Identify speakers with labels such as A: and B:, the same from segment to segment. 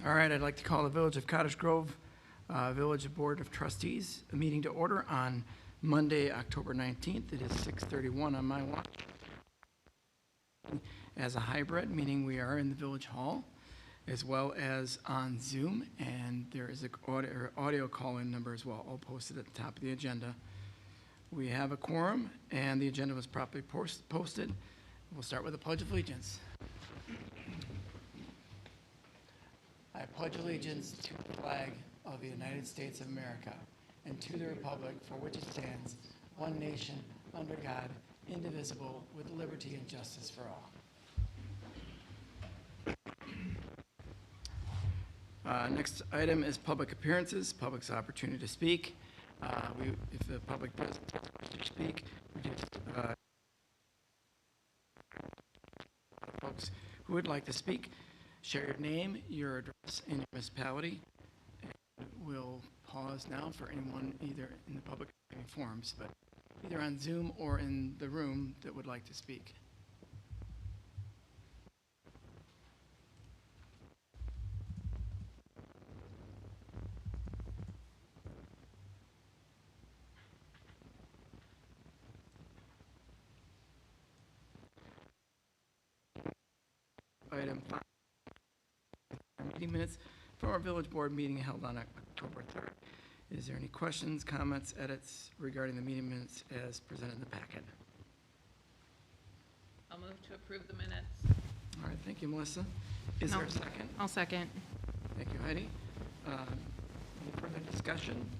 A: All right, I'd like to call the Village of Cottage Grove Village Board of Trustees a meeting to order on Monday, October 19th. It is 6:31 on my watch. As a hybrid, meaning we are in the Village Hall as well as on Zoom, and there is an audio call-in number as well, all posted at the top of the agenda. We have a quorum, and the agenda was properly posted. We'll start with the Pledge of Allegiance. I pledge allegiance to the flag of the United States of America and to the republic for which it stands, one nation, under God, indivisible, with liberty and justice for all. Next item is public appearances, public's opportunity to speak. If the public does wish to speak, we just folks who would like to speak, share your name, your address, and your municipality. And we'll pause now for anyone either in the public forums, but either on Zoom or in the room that would like to speak. Item 5, meeting minutes from our village board meeting held on October 3rd. Is there any questions, comments, edits regarding the meeting minutes as presented in the packet?
B: I'll move to approve the minutes.
A: All right, thank you, Melissa. Is there a second?
C: I'll second.
A: Thank you, Heidi. Any further discussion?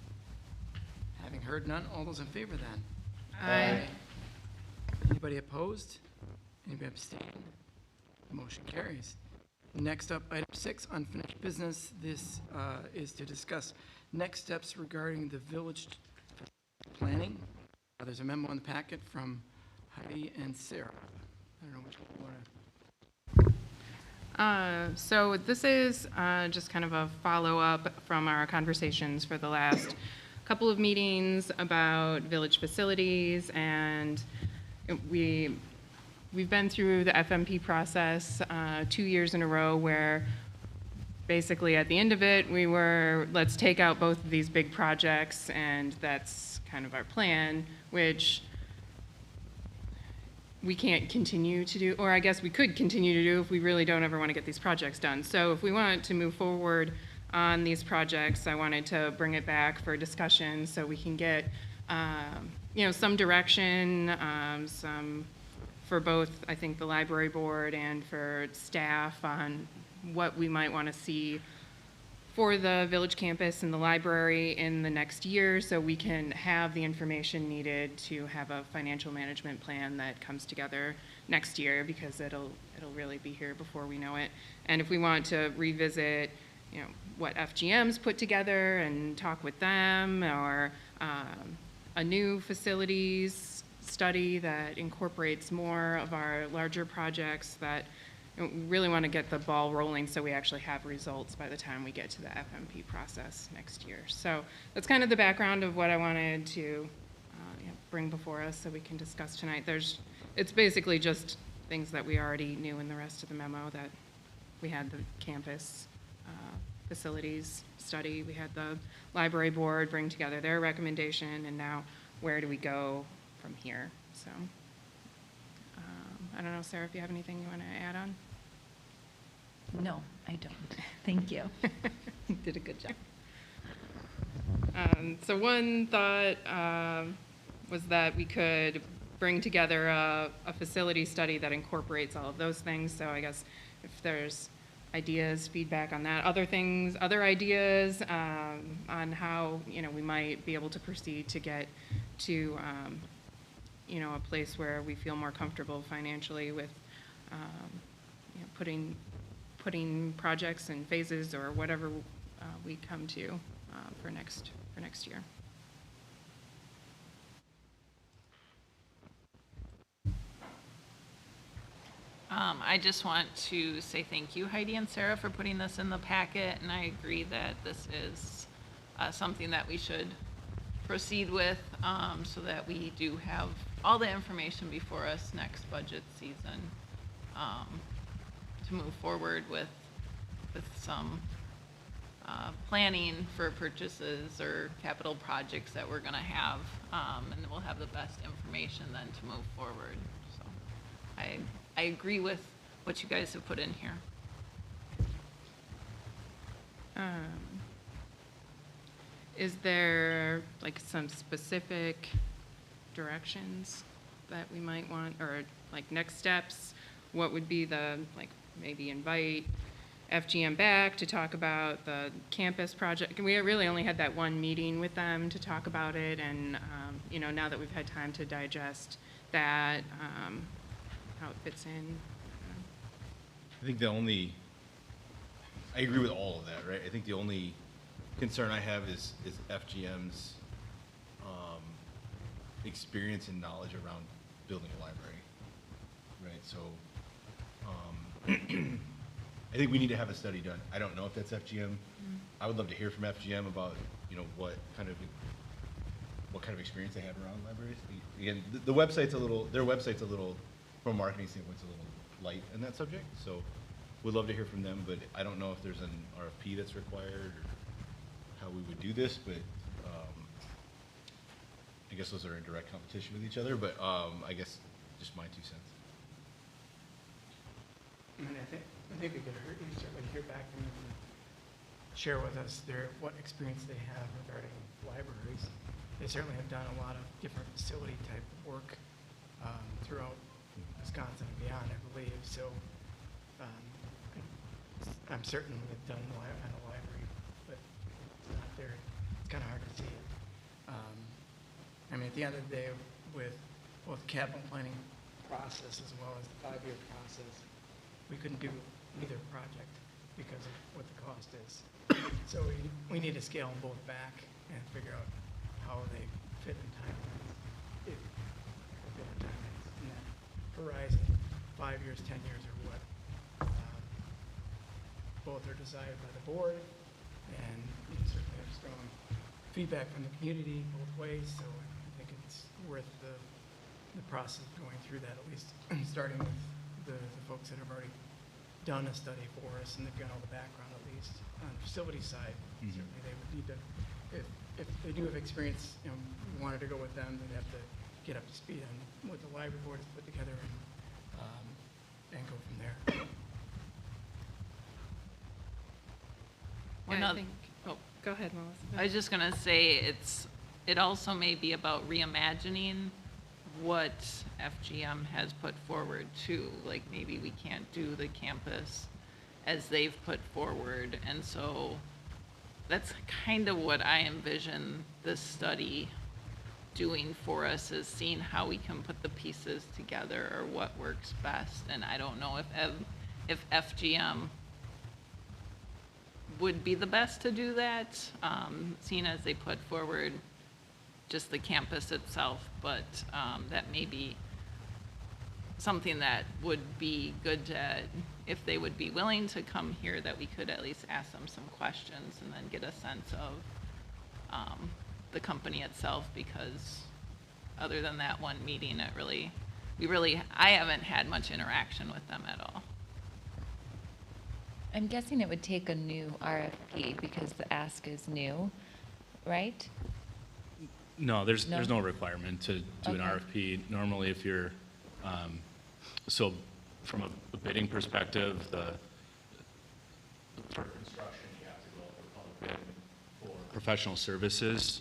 A: Having heard none, all those in favor then?
C: Aye.
A: Anybody opposed? Anybody abstain? Motion carries. Next up, item 6, unfinished business. This is to discuss next steps regarding the village planning. There's a memo in the packet from Heidi and Sarah. I don't know which one you want to.
C: So this is just kind of a follow-up from our conversations for the last couple of meetings about village facilities, and we've been through the FMP process 2 years in a row where basically at the end of it, we were, let's take out both of these big projects, and that's kind of our plan, which we can't continue to do, or I guess we could continue to do if we really don't ever want to get these projects done. So if we want to move forward on these projects, I wanted to bring it back for discussion so we can get, some direction, for both, I think, the library board and for staff on what we might want to see for the village campus and the library in the next year, so we can have the information needed to have a financial management plan that comes together next year, because it'll really be here before we know it. And if we want to revisit, what FGM's put together and talk with them, or a new facilities study that incorporates more of our larger projects, that we really want to get the ball rolling so we actually have results by the time we get to the FMP process next year. So that's kind of the background of what I wanted to bring before us so we can discuss tonight. It's basically just things that we already knew in the rest of the memo, that we had the campus facilities study, we had the library board bring together their recommendation, and now where do we go from here? So I don't know, Sarah, if you have anything you want to add on?
D: No, I don't. Thank you.
C: You did a good job. So one thought was that we could bring together a facility study that incorporates all of those things. So I guess if there's ideas, feedback on that, other ideas on how we might be able to proceed to get to a place where we feel more comfortable financially with putting projects in phases or whatever we come to for next year.
B: I just want to say thank you, Heidi and Sarah, for putting this in the packet, and I agree that this is something that we should proceed with so that we do have all the information before us next budget season to move forward with some planning for purchases or capital projects that we're gonna have, and we'll have the best information then to move forward. So I agree with what you guys have put in here.
C: Is there like some specific directions that we might want, or like next steps? What would be the, like, maybe invite FGM back to talk about the campus project? We really only had that one meeting with them to talk about it, and, you know, now that we've had time to digest that, how it fits in.
E: I think I agree with all of that, right? I think the only concern I have is FGM's experience and knowledge around building a library, right? So I think we need to have a study done. I don't know if that's FGM. I would love to hear from FGM about, you know, what kind of experience they have around libraries. Again, their website's a little, from a marketing standpoint, it's a little light in that subject. So we'd love to hear from them, but I don't know if there's an RFP that's required or how we would do this, but I guess those are in direct competition with each other, but I guess just my 2 cents.
A: And I think we could certainly hear back from them, and share with us what experience they have regarding libraries. They certainly have done a lot of different facility type of work throughout Wisconsin and beyond, I believe. So I'm certain they've done on a library, but it's not there. It's kind of hard to see it. I mean, at the end of the day, with both the capital planning process as well as the 5-year process, we couldn't do either project because of what the cost is. So we need to scale them both back and figure out how they fit in timelines. If they fit in timelines in that horizon, 5 years, 10 years, or what. Both are desired by the board, and we certainly have strong feedback from the community both ways. So I think it's worth the process of going through that, at least starting with the folks that have already done a study for us, and they've got all the background, at least on the facility side. Certainly they would need to, if they do have experience, you know, we wanted to go with them, they'd have to get up to speed on what the library board has put together and go from there.
B: One
C: Yeah, I
B: oth-
C: think, oh, go ahead, Melissa.
B: I was just gonna say, it also may be about reimagining what FGM has put forward too. Like, maybe we can't do the campus as they've put forward, and so that's kind of what I envision this study doing for us, is seeing how we can put the pieces together or what works best. And I don't know if FGM would be the best to do that, seeing as they put forward just the campus itself, but that may be something that would be good to, if they would be willing to come here, that we could at least ask them some questions and then get a sense of the company itself, because other than that one meeting, I haven't had much interaction with them at all.
D: I'm guessing it would take a new RFP because the ask is new, right?
F: No, there's
D: No?
F: no requirement to do an
D: Okay.
F: RFP. Normally, if you're, so from a bidding perspective, for construction, you have to go for public bid. For professional services,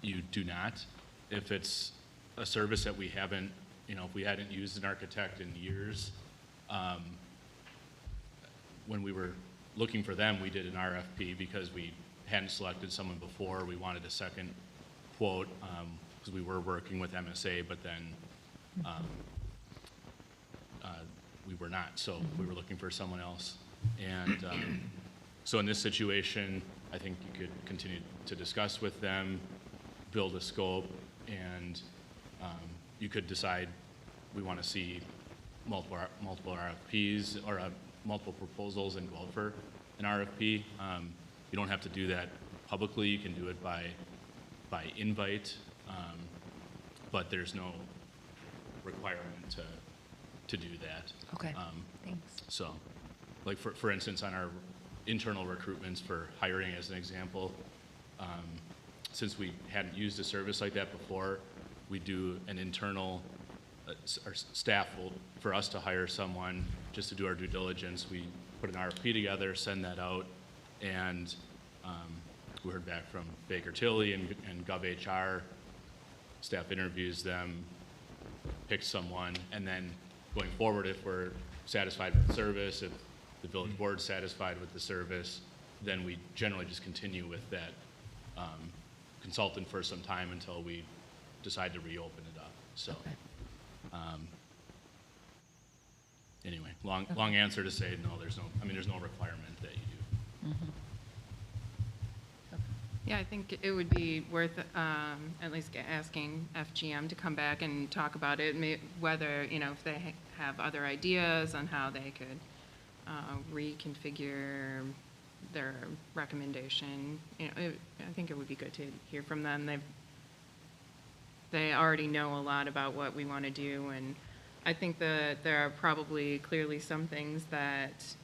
F: you do not. If it's a service that we haven't, if we hadn't used an architect in years, when we were looking for them, we did an RFP because we hadn't selected someone before. We wanted a second quote, because we were working with MSA, but then we were not, so we were looking for someone else. And so in this situation, I think you could continue to discuss with them, build a scope, and you could decide we want to see multiple RFPs or multiple proposals and go out for an RFP. You don't have to do that publicly. You can do it by invite, but there's no requirement to do that.
D: Okay, thanks.
F: So, like for instance, on our internal recruitments for hiring as an example. Since we hadn't used a service like that before, we do an internal, our staff will, for us to hire someone just to do our due diligence, we put an RFP together, send that out, and we heard back from Baker Tilly and GovHR. Staff interviews them, picks someone, and then going forward, if we're satisfied with the service, if the village board's satisfied with the service, then we generally just continue with that consultant for some time until we decide to reopen it up. So, anyway, long answer to say no. There's no requirement that you do.
C: Yeah, I think it would be worth at least asking FGM to come back and talk about it, whether, if they have other ideas on how they could reconfigure their recommendation. I think it would be good to hear from them. They already know a lot about what we want to do, and I think that there are probably clearly some things that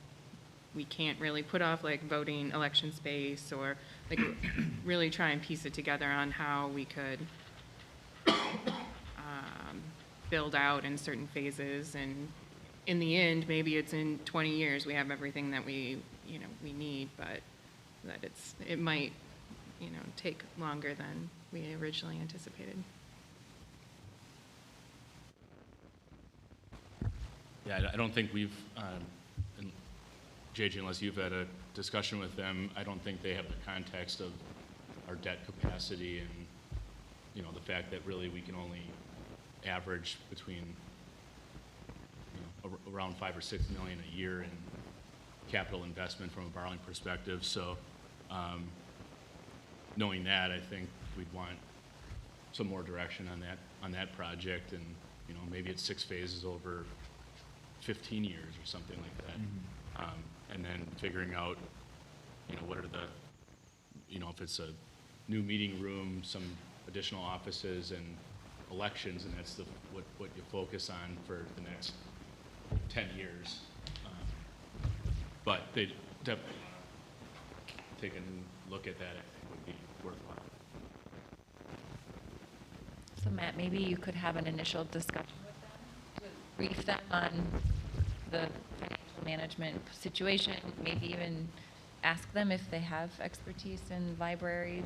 C: we can't really put off, like voting election space, or like really try and piece it together on how we could build out in certain phases. And in the end, maybe it's in 20 years we have everything that we need, but that it might take longer than we originally anticipated.
F: Yeah, I don't think we've, and JJ, unless you've had a discussion with them, I don't think they have the context of our debt capacity and, the fact that really we can only average between, around 5 or 6 million a year in capital investment from a borrowing perspective. So, knowing that, I think we'd want some more direction on that project, and maybe it's 6 phases over 15 years or something like that. And then figuring out, what are the, if it's a new meeting room, some additional offices and elections, and that's what you focus on for the next 10 years. But they definitely take a look at that, I think would be worthwhile.
D: So Matt, maybe you could have an initial discussion with them, to brief them on the financial management situation, maybe even ask them if they have expertise in libraries,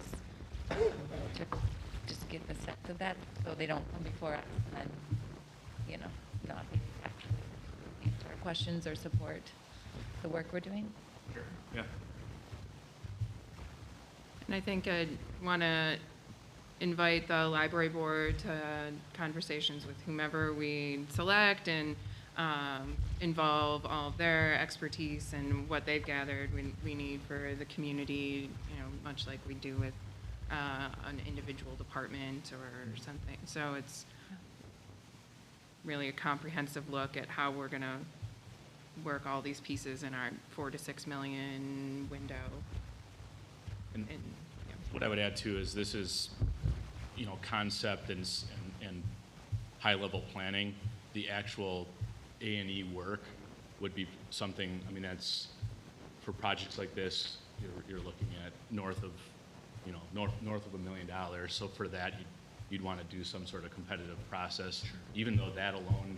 D: to just get the sense of that, so they don't come before us and, not actually answer our questions or support the work we're doing.
F: Sure. Yeah.
C: And I think I'd want to invite the library board to conversations with whomever we select, and involve all of their expertise and what they've gathered we need for the community, much like we do with an individual department or something. So it's really a comprehensive look at how we're going to work all these pieces in our 4 to 6 million window.
F: And
C: Yeah.
F: what I would add too is this is, concept and high-level planning. The actual A&E work would be something, that's, for projects like this, you're looking at north of $1 million. So for that, you'd want to do some sort of competitive process, even though that alone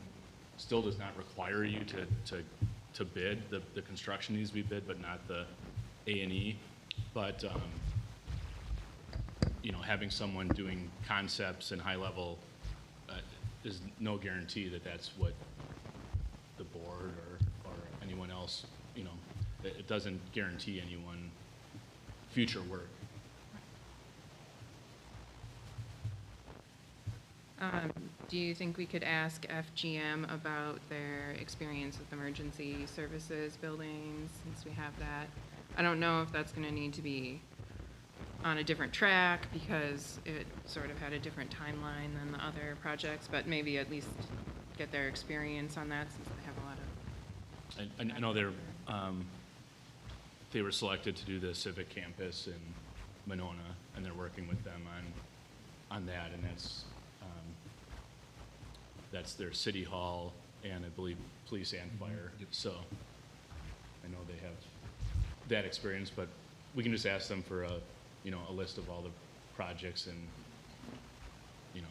F: still does not require you to bid. The construction needs to be bid, but not the A&E. But having someone doing concepts and high level is no guarantee that that's what the board or anyone else, it doesn't guarantee anyone future work.
C: Do you think we could ask FGM about their experience with emergency services buildings, since we have that? I don't know if that's going to need to be on a different track, because it sort of had a different timeline than the other projects, but maybe at least get their experience on that, since they have a lot of...
F: I know they were selected to do the civic campus in Monona, and they're working with them on that, and that's their city hall, and I believe police and fire. So I know they have that experience, but we can just ask them for a, you know, a list of all the projects and, you know,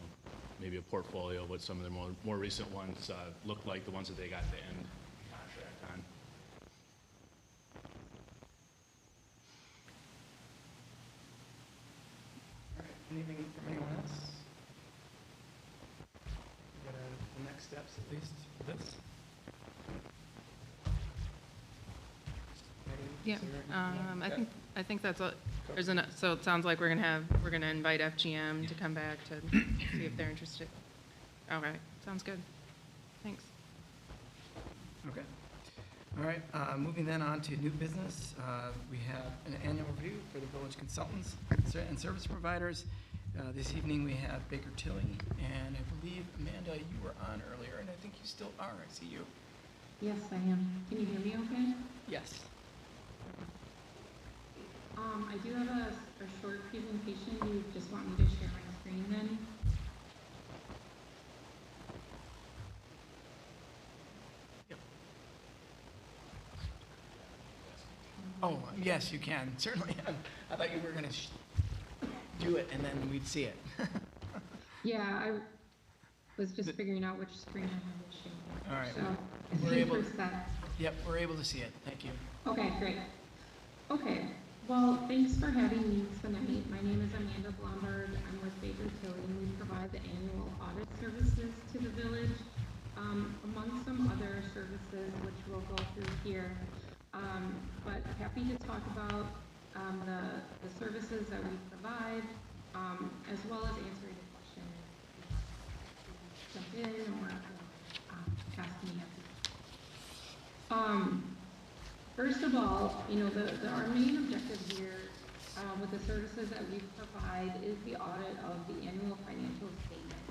F: maybe a portfolio of what some of the more recent ones look like, the ones that they got the end contract on.
A: All right, anything from anyone else? We got the next steps at least for this?
C: Yeah,
A: Sarah?
C: I think that's all. So it sounds like we're gonna invite FGM to come back to see if they're interested. All right, sounds good. Thanks.
A: Okay. All right, moving then on to new business. We have an annual review for the village consultants and service providers. This evening, we have Baker Tilly, and I believe, Amanda, you were on earlier, and I think you still are. I see you.
G: Yes, I am. Can you hear me okay?
A: Yes.
G: I do have a short presentation. Do you just want me to share my screen then?
A: Oh, yes, you can, certainly. I thought you were going to do it, and then we'd see it.
G: Yeah, I was just figuring out which screen I had to share.
A: All right.
G: So,
A: We're able-
G: first that.
A: Yep, we're able to see it. Thank you.
G: Okay, great. Okay, well, thanks for having me tonight. My name is Amanda Blomberg. I'm with Baker Tilly, and we provide the annual audit services to the village, among some other services which we'll go through here. But happy to talk about the services that we provide, as well as answer any questions. Jump in or ask me at the First of all, you know, our main objective here with the services that we provide is the audit of the annual financial statement.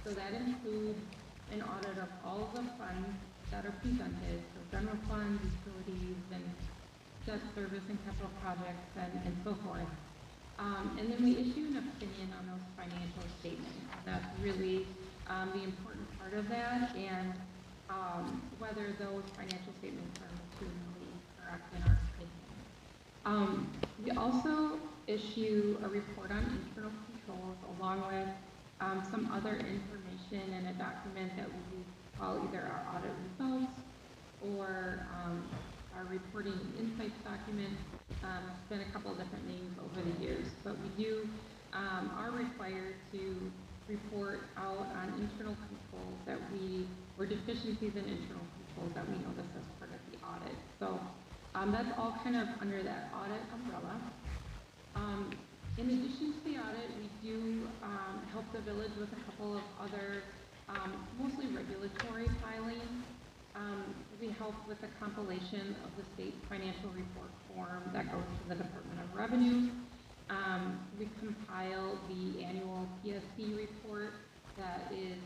G: So that includes an audit of all of the funds that are presented, so general funds, utilities, and debt service and capital projects, and so forth. And then we issue an opinion on those financial statements. That's really the important part of that, and whether those financial statements are materially correct in our opinion. We also issue a report on internal controls along with some other information in a document that we call either our audit results or our reporting insights document. It's been a couple of different names over the years, but we are required to report out on internal controls or deficiencies in internal controls that we notice as part of the audit. So that's all kind of under that audit umbrella. In addition to the audit, we do help the village with a couple of other, mostly regulatory filings. We help with the compilation of the state financial report form that goes to the Department of Revenue. We compile the annual PSC report that is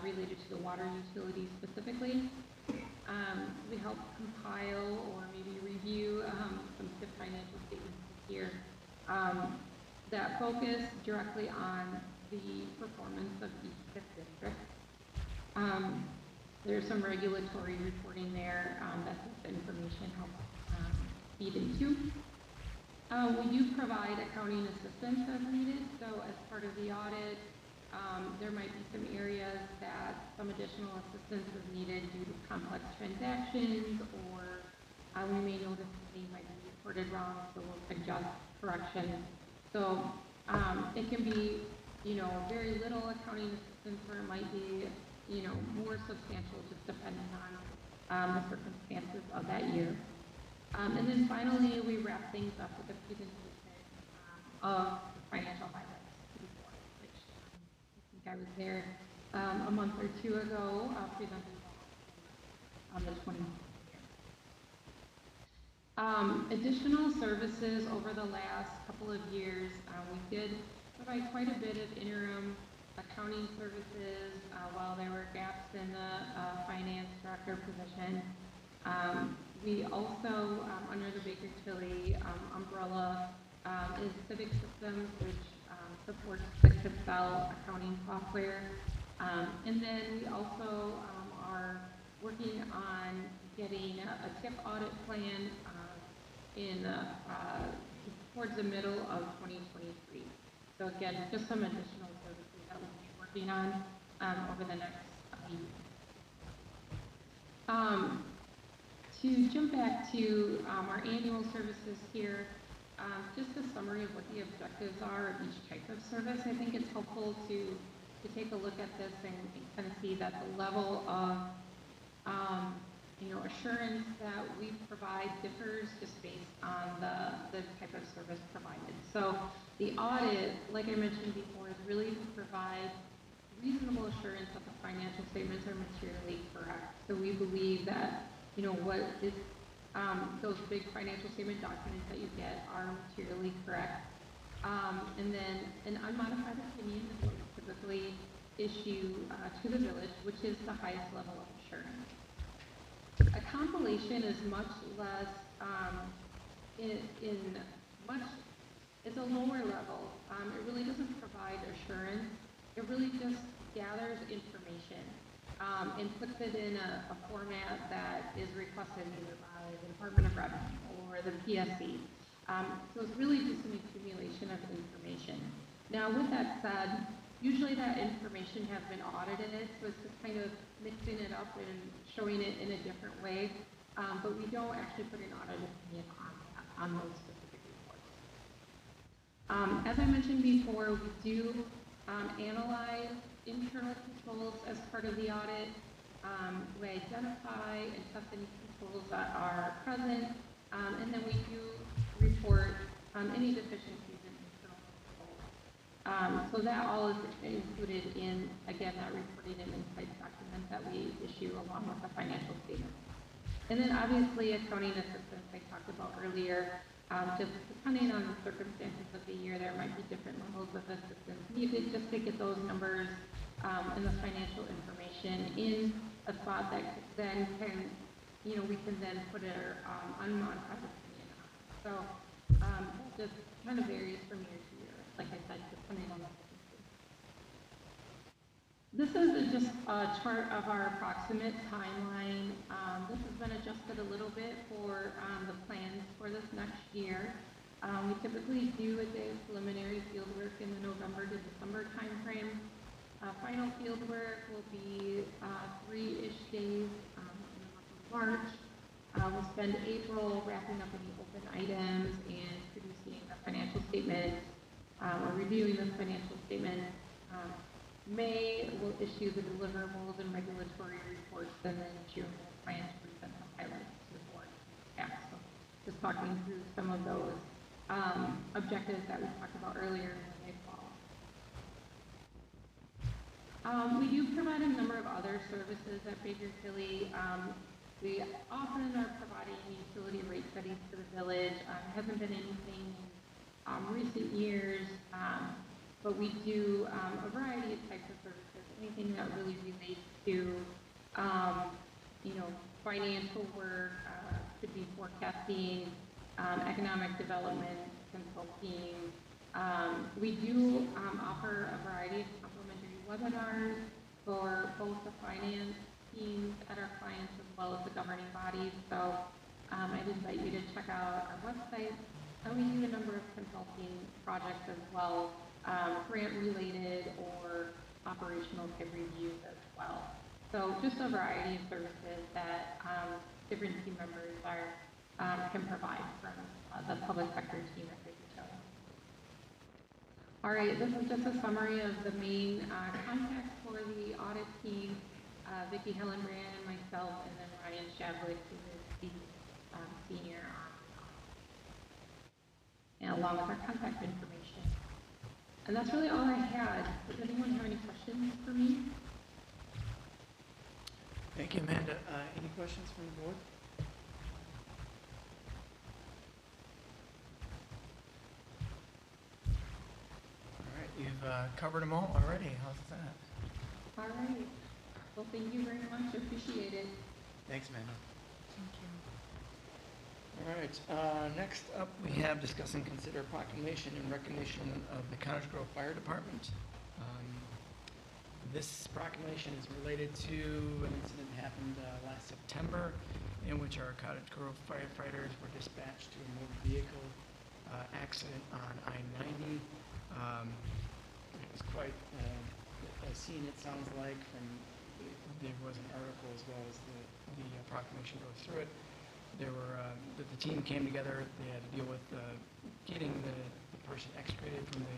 G: related to the water utility specifically. We help compile or maybe review some SIP financial statements this year that focus directly on the performance of each SIP district. There's some regulatory reporting there that this information helps feed into. We do provide accounting assistance as needed, so as part of the audit, there might be some areas that some additional assistance is needed due to complex transactions, or we may notice that they might be reported wrong, so we'll suggest correction. So it can be, you know, very little accounting assistance, or it might be, you know, more substantial, just depending on the circumstances of that year. And then finally, we wrap things up with a presentation of the financial highlights to the board, which I think I was there a month or two ago presenting on the 20th. Additional services over the last couple of years, we did provide quite a bit of interim accounting services while there were gaps in the finance director position. We also, under the Baker Tilly umbrella, is Civic Systems, which supports Fix Excel accounting software. And then we also are working on getting a TIP audit plan in towards the middle of 2023. So again, just some additional services that we'll be working on over the next year. To jump back to our annual services here, just a summary of what the objectives are of each type of service. I think it's helpful to take a look at this and kind of see that the level of assurance that we provide differs just based on the type of service provided. So the audit, like I mentioned before, is really to provide reasonable assurance that the financial statements are materially correct. So we believe that, what is, those big financial statement documents that you get are materially correct. And then an unmodified opinion is what we typically issue to the village, which is the highest level of assurance. A compilation is much less, it's a lower level. It really doesn't provide assurance. It really just gathers information and puts it in a format that is requested either by the Department of Revenue or the PSC. So it's really just an accumulation of information. Now, with that said, usually that information has been audited, so it's just kind of mixing it up and showing it in a different way, but we don't actually put an audit opinion on those specific reports. As I mentioned before, we do analyze internal controls as part of the audit. We identify and test any controls that are present, and then we do report any deficiencies in internal controls. So that all is included in, again, that reporting and insights document that we issue along with the financial statement. And then obviously accounting assistance I talked about earlier. Just depending on the circumstances of the year, there might be different levels of assistance needed just to get those numbers and the financial information in a spot that then can, we can then put an unmodified opinion on. So it just kind of varies from year to year, like I said, depending on the circumstances. This is just a chart of our approximate timeline. This has been adjusted a little bit for the plans for this next year. We typically do a day of preliminary field work in the November to December timeframe. Final field work will be 3-ish days in the month of March. We'll spend April wrapping up any open items and producing the financial statements or reviewing the financial statements. May will issue the deliverables and regulatory reports, and then June will plan to present the highlights to the board. Yeah, so just talking through some of those objectives that we talked about earlier in the fall. We do provide a number of other services at Baker Tilly. We often are providing utility rate studies to the village. Hasn't been anything in recent years. But we do a variety of types of services, anything that really relates to, financial work, could be forecasting, economic development, consulting. We do offer a variety of complimentary webinars for both the finance teams at our clients as well as the governing bodies. So I'd invite you to check out our website. And we do a number of consulting projects as well. Grant-related or operational type reviews as well. So just a variety of services that different team members can provide from the public sector team at Baker Tilly. All right, this is just a summary of the main contacts for the audit team. Vicki Helen Rand, myself, and then Ryan Shavlik, who is the senior and along with our contact information. And that's really all I had. Does anyone have any questions for me?
A: Thank you, Amanda. Any questions from the board? All right, you've covered them all already. How's that?
G: All right. Well, thank you very much. Appreciate it.
A: Thanks, Amanda.
C: Thank you.
A: All right, next up, we have discuss and consider proclamation in recognition of the Cottage Grove Fire Department. This proclamation is related to an incident that happened last September in which our Cottage Grove firefighters were dispatched to a motor vehicle accident on I-90. It was quite a scene, it sounds like, there was an article as well as the proclamation goes through it. There were, the team came together, they had to deal with getting the person extricated from the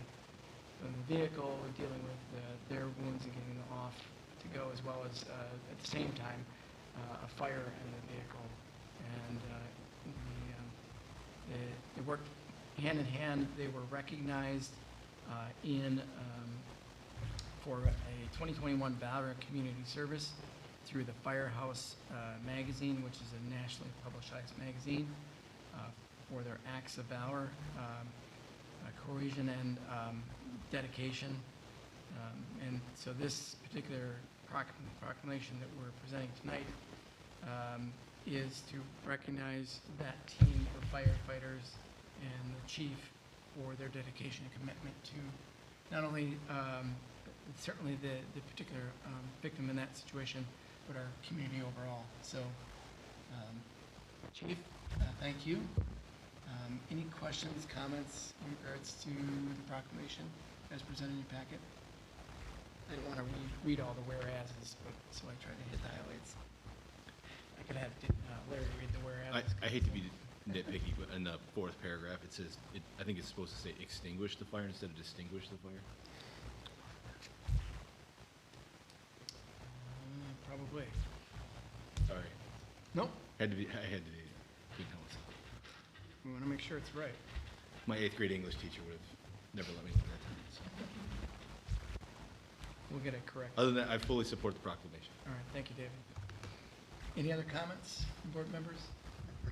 A: vehicle, dealing with their wounds and getting them off to go, as well as at the same time a fire in the vehicle. And they worked hand in hand. They were recognized for a 2021 Valor Community Service through the Firehouse magazine, which is a nationally publicized magazine, for their acts of valor, cohesion, and dedication. And so this particular proclamation that we're presenting tonight is to recognize that team of firefighters and the chief for their dedication and commitment to not only certainly the particular victim in that situation, but our community overall. So, Chief, thank you. Any questions, comments in regards to the proclamation as presented in your packet? I don't want to read all the whereases, but so I tried to hit the highlights. I could have Larry read the whereases.
E: I hate to be nitpicky, but in the fourth paragraph, it says, I think it's supposed to say extinguish the fire instead of distinguish the fire.
A: Probably.
E: Sorry.
A: Nope.
E: I had to be keep notes.
A: We want to make sure it's right.
E: My 8th grade English teacher would have never let me do that. So.
A: We'll get it correct.
E: Other than that, I fully support the proclamation.
A: All right, thank you, David. Any other comments from board members?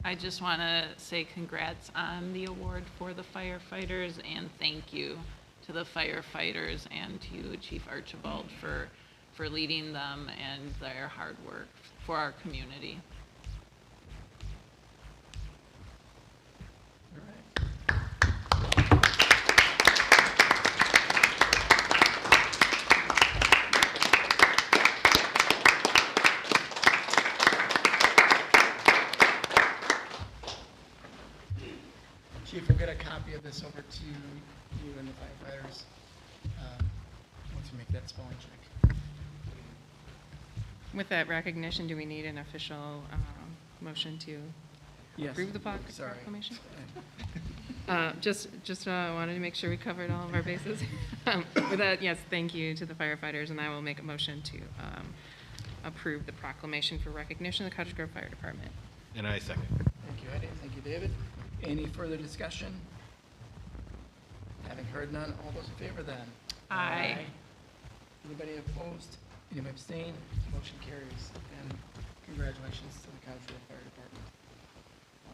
B: I just want to say congrats on the award for the firefighters, and thank you to the firefighters and to you, Chief Archibald, for leading them and their hard work for our community.
A: All right. Chief, we'll get a copy of this over to you and the firefighters once we make that spelling check.
C: With that recognition, do we need an official motion to
A: Yes.
C: approve the
A: Sorry.
C: proclamation? Just wanted to make sure we covered all of our bases. With that, yes, thank you to the firefighters, and I will make a motion to approve the proclamation for recognition of the Cottage Grove Fire Department.
E: And I second.
A: Thank you, Heidi. Thank you, David. Any further discussion? Having heard none, all those in favor then?
B: Aye.
A: Anybody opposed? Anybody abstain? Motion carries. And congratulations to the Cottage Grove Fire Department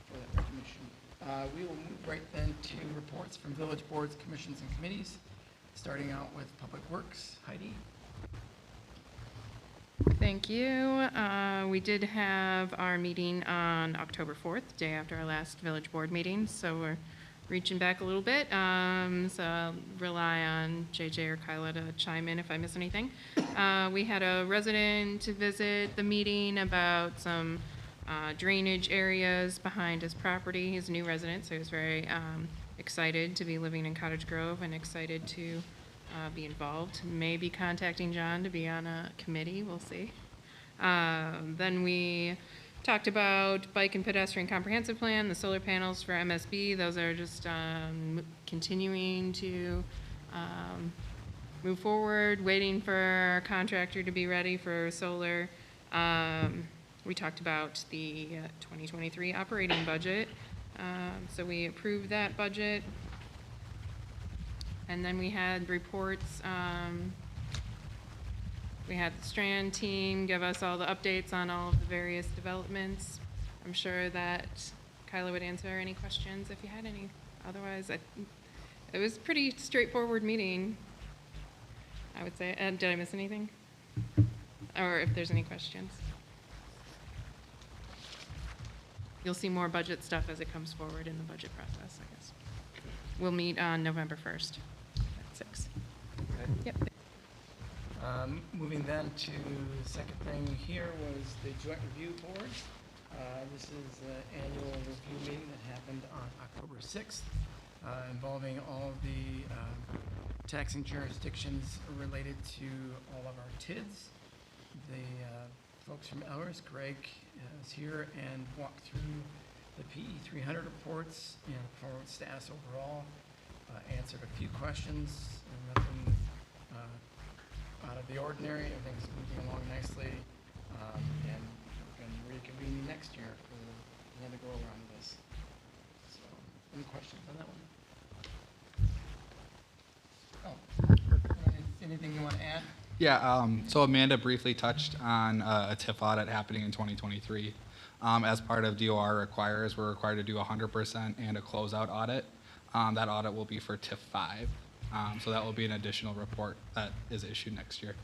A: for that recognition. We will move right then to reports from village boards, commissions, and committees, starting out with Public Works. Heidi?
C: Thank you. We did have our meeting on October 4th, day after our last village board meeting, so we're reaching back a little bit. So I'll rely on JJ or Kyla to chime in if I miss anything. We had a resident to visit the meeting about some drainage areas behind his property. He's a new resident, so he was very excited to be living in Cottage Grove and excited to be involved. Maybe contacting John to be on a committee, we'll see. Then we talked about bike and pedestrian comprehensive plan, the solar panels for MSB. Those are just continuing to move forward, waiting for our contractor to be ready for solar. We talked about the 2023 operating budget. So we approved that budget. And then we had reports. We had the Strand team give us all the updates on all of the various developments. I'm sure that Kyla would answer any questions if you had any. Otherwise, it was a pretty straightforward meeting, I would say. Did I miss anything? Or if there's any questions? You'll see more budget stuff as it comes forward in the budget process, I guess. We'll meet on November 1st at 6.
A: Okay.
C: Yep.
A: Moving then to the second thing here was the joint review board. This is the annual review meeting that happened on October 6th, involving all the taxing jurisdictions related to all of our TIDs. The folks from Ellers, Greg, is here and walked through the PE 300 reports and performance status overall, answered a few questions, and nothing out of the ordinary. Everything's moving along nicely, and we're going to reconvene next year for another go around of this. So, any questions on that one? Oh, anything you want to add?
H: Yeah, so Amanda briefly touched on a TIF audit happening in 2023. As part of DOR requires, we're required to do 100% and a closeout audit. That audit will be for TIF 5. So that will be an additional report that is issued next year.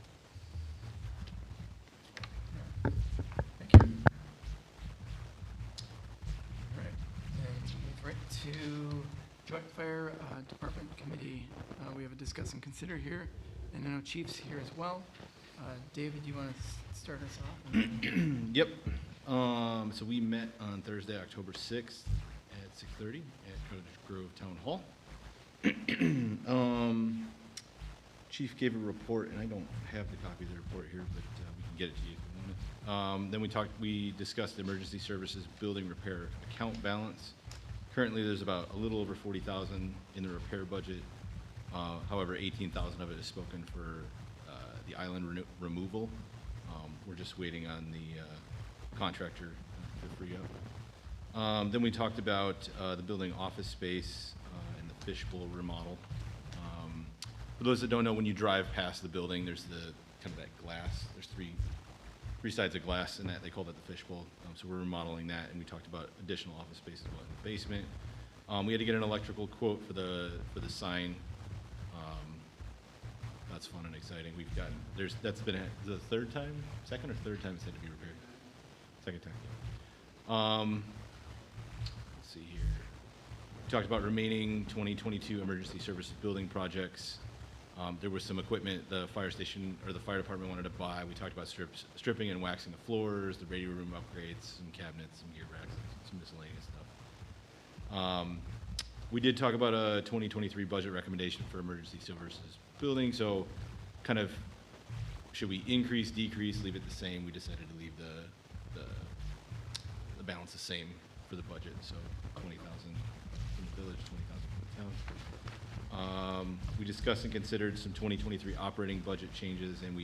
A: Thank you. All right, then move right to Joint Fire Department Committee. We have a discuss and consider here, and I know Chief's here as well. David, you want to start us off?
E: Yep. So we met on Thursday, October 6th at 6:30 at Cottage Grove Town Hall. Chief gave a report, and I don't have the copy of the report here, but we can get it to you if you want it. Then we discussed the emergency services building repair account balance. Currently, there's about a little over 40,000 in the repair budget. However, 18,000 of it is spoken for the island removal. We're just waiting on the contractor to free up. Then we talked about the building office space and the fishbowl remodel. For those that don't know, when you drive past the building, there's the kind of that glass. There's three sides of glass, and that they call that the fishbowl. So we're remodeling that, and we talked about additional office space as well in the basement. We had to get an electrical quote for the sign. That's fun and exciting. We've gotten that's been the second or third time it's had to be repaired. Second time. Let's see here. We talked about remaining 2022 emergency services building projects. There was some equipment the fire station or the fire department wanted to buy. We talked about stripping and waxing the floors, the radio room upgrades, some cabinets, some gear racks, some miscellaneous stuff. We did talk about a 2023 budget recommendation for emergency services building. So kind of, should we increase, decrease, leave it the same? We decided to leave the balance the same for the budget. So 20,000 from the village, 20,000 from the town. We discussed and considered some 2023 operating budget changes, and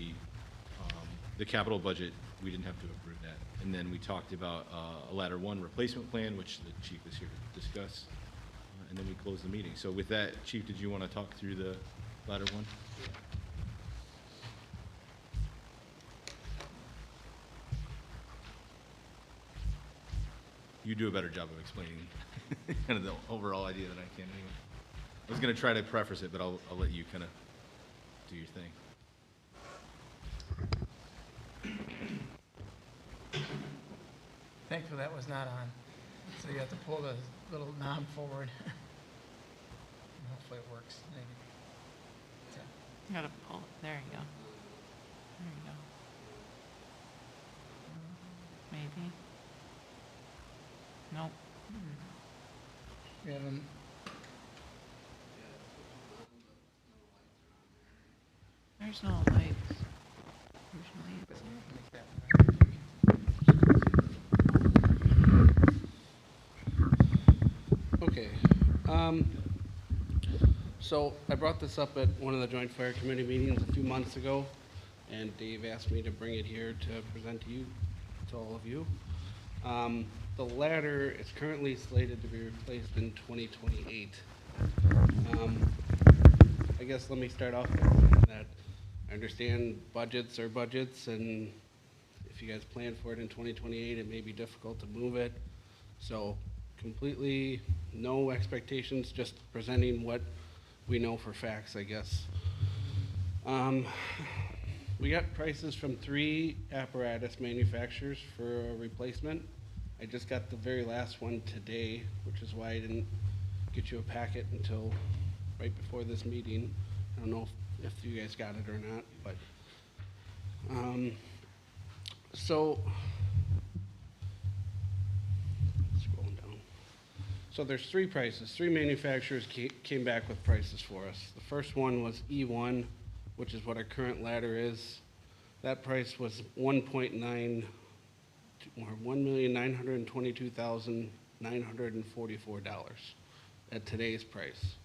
E: the capital budget, we didn't have to approve that. And then we talked about a ladder 1 replacement plan, which the chief is here to discuss. And then we closed the meeting. So with that, Chief, did you want to talk through the ladder 1? You do a better job of explaining kind of the overall idea than I can anyway. I was going to try to preface it, but I'll let you kind of do your thing.
A: Thankfully, that was not on. So you have to pull the little knob forward. And hopefully it works. Maybe. So,
B: You gotta pull it. There you go. There you go. Maybe. Nope.
A: we have an,
B: There's no lights. There's no lights.
A: make that
I: Okay. So I brought this up at one of the Joint Fire Committee meetings a few months ago, and Dave asked me to bring it here to present to you, to all of you. The ladder is currently slated to be replaced in 2028. I guess let me start off by saying that I understand budgets are budgets, and if you guys plan for it in 2028, it may be difficult to move it. So completely no expectations, just presenting what we know for facts, I guess. We got prices from 3 apparatus manufacturers for a replacement. I just got the very last one today, which is why I didn't get you a packet until right before this meeting. I don't know if you guys got it or not, but So, scrolling down. So there's three prices. Three manufacturers came back with prices for us. The first one was E1, which is what our current ladder is. That price was $1,922,944 at today's price.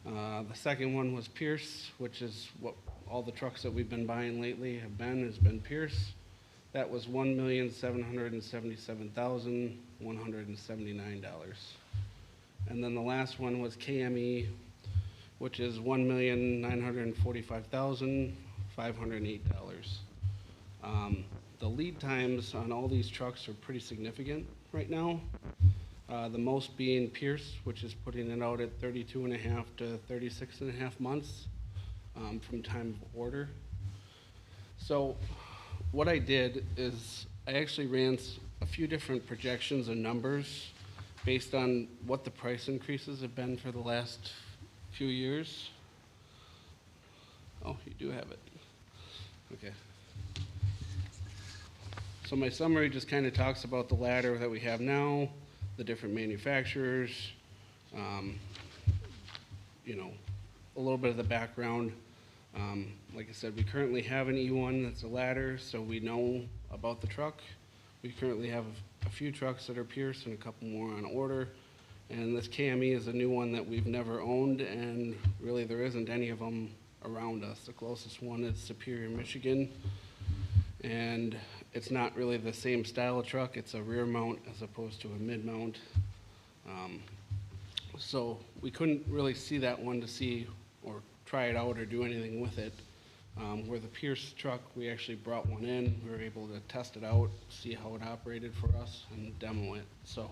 I: The second one was Pierce, which is what all the trucks that we've been buying lately has been Pierce. That was $1,777,179. And then the last one was KME, which is $1,945,508. The lead times on all these trucks are pretty significant right now. The most being Pierce, which is putting it out at 32.5 to 36.5 months from time of order. So what I did is I actually ran a few different projections and numbers based on what the price increases have been for the last few years. Oh, you do have it. Okay. So my summary just kind of talks about the ladder that we have now, the different manufacturers, you know, a little bit of the background. Like I said, we currently have an E1 that's a ladder, so we know about the truck. We currently have a few trucks that are Pierce and a couple more on order. And this KME is a new one that we've never owned, and really there isn't any of them around us. The closest one is Superior, Michigan. And it's not really the same style of truck. It's a rear mount as opposed to a mid mount. So we couldn't really see that one to see or try it out or do anything with it. Where the Pierce truck, we actually brought one in. We were able to test it out, see how it operated for us, and demo it. So,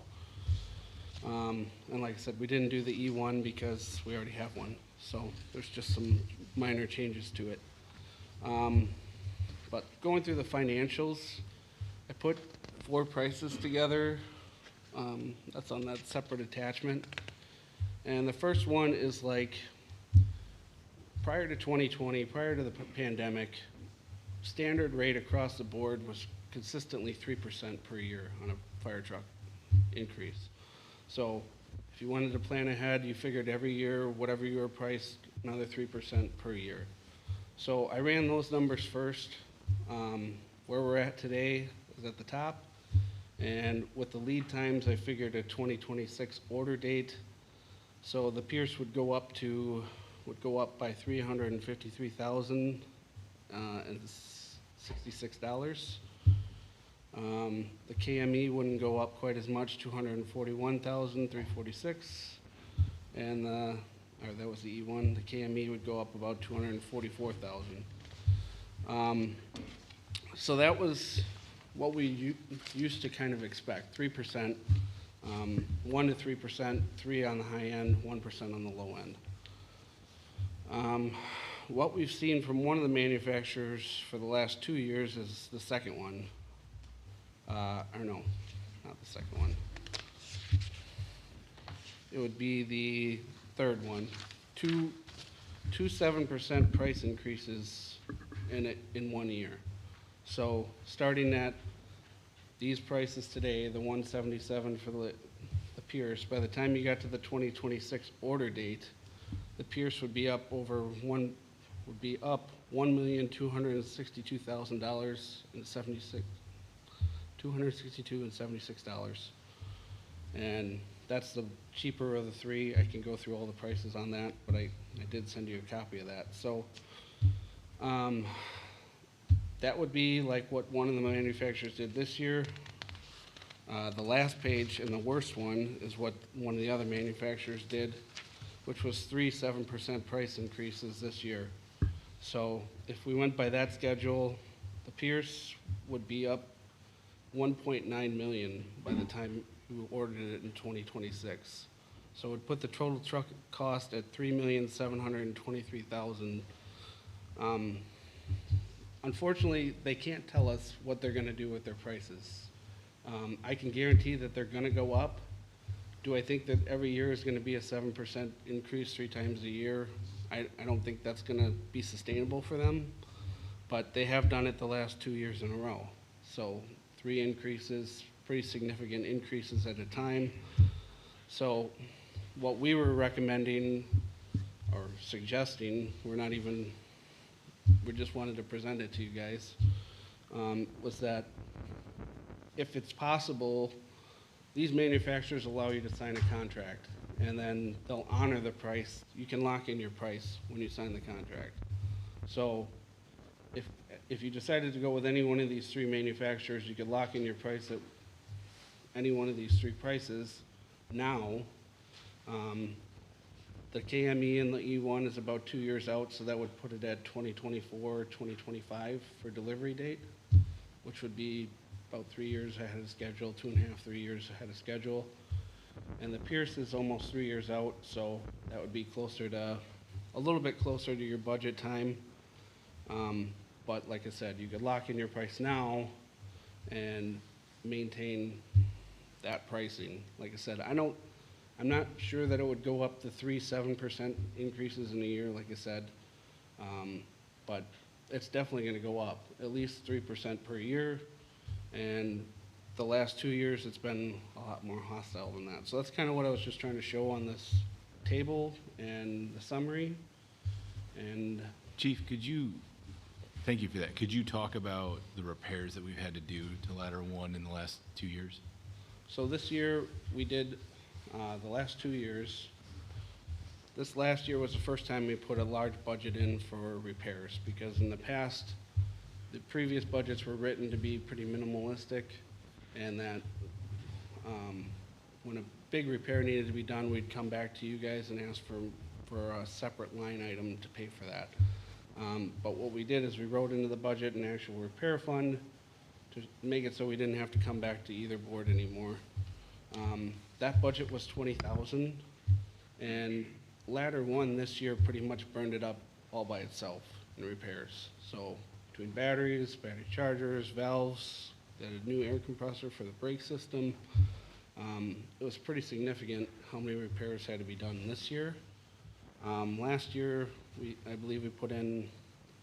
I: and like I said, we didn't do the E1 because we already have one. So there's just some minor changes to it. But going through the financials, I put 4 prices together. That's on that separate attachment. And the first one is like, prior to 2020, prior to the pandemic, standard rate across the board was consistently 3% per year on a fire truck increase. So if you wanted to plan ahead, you figured every year, whatever you were priced, another 3% per year. So I ran those numbers first. Where we're at today is at the top. And with the lead times, I figured a 2026 order date. So the Pierce would go up by $353,066. The KME wouldn't go up quite as much, $241,346, and that was the E1. The KME would go up about $244,000. So that was what we used to kind of expect: 3%, 1 to 3%, 3 on the high end, 1% on the low end. What we've seen from one of the manufacturers for the last 2 years is the second one. Or no, not the second one. It would be the third one. Two 7% price increases in 1 year. So starting at these prices today, the 177 for the Pierce, by the time you got to the 2026 order date, the Pierce would be up $1,262,000 $262.76, and that's the cheaper of the three. I can go through all the prices on that, but I did send you a copy of that. So that would be like what one of the manufacturers did this year. The last page and the worst one is what one of the other manufacturers did, which was 3 7% price increases this year. So if we went by that schedule, the Pierce would be up $1.9 million by the time we ordered it in 2026. So it would put the total truck cost at $3,723,000. Unfortunately, they can't tell us what they're going to do with their prices. I can guarantee that they're going to go up. Do I think that every year is going to be a 7% increase 3 times a year? I don't think that's going to be sustainable for them. but they have done it the last 2 years in a row. So 3 increases, pretty significant increases at a time. So what we were recommending or suggesting, we just wanted to present it to you guys, was that if it's possible, these manufacturers allow you to sign a contract, and then they'll honor the price. You can lock in your price when you sign the contract. So if you decided to go with any one of these 3 manufacturers, you could lock in your price at any one of these 3 prices now. The KME and the E1 is about 2 years out, so that would put it at 2024, 2025 for delivery date, which would be about 3 years ahead of schedule, 2.5, 3 years ahead of schedule. And the Pierce is almost 3 years out, so that would be a little bit closer to your budget time. But like I said, you could lock in your price now and maintain that pricing. Like I said, I'm not sure that it would go up to 7% increases in a year, like I said. But it's definitely gonna go up, at least 3% per year. And the last 2 years, it's been a lot more hostile than that. So that's kind of what I was just trying to show on this table and the summary. And
E: Chief, thank you for that. Could you talk about the repairs that we've had to do to Ladder 1 in the last 2 years?
I: so this year, we did, the last 2 years, this last year was the first time we put a large budget in for repairs, because in the past, the previous budgets were written to be pretty minimalistic, and that when a big repair needed to be done, we'd come back to you guys and ask for a separate line item to pay for that. But what we did is we wrote into the budget an actual repair fund to make it so we didn't have to come back to either board anymore. That budget was $20,000, and Ladder 1 this year pretty much burned it up all by itself in repairs. So between batteries, battery chargers, valves, they had a new air compressor for the brake system. It was pretty significant how many repairs had to be done this year. Last year, I believe we put in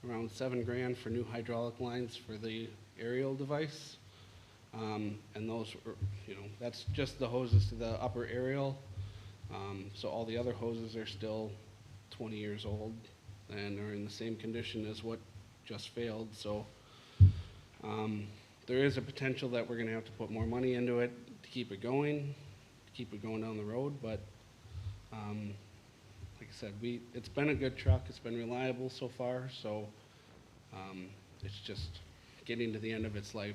I: around $7 grand for new hydraulic lines for the aerial device. And those were, that's just the hoses to the upper aerial. So all the other hoses are still 20 years old and are in the same condition as what just failed. So there is a potential that we're gonna have to put more money into it to keep it going down the road. But like I said, it's been a good truck. It's been reliable so far. So it's just getting to the end of its life,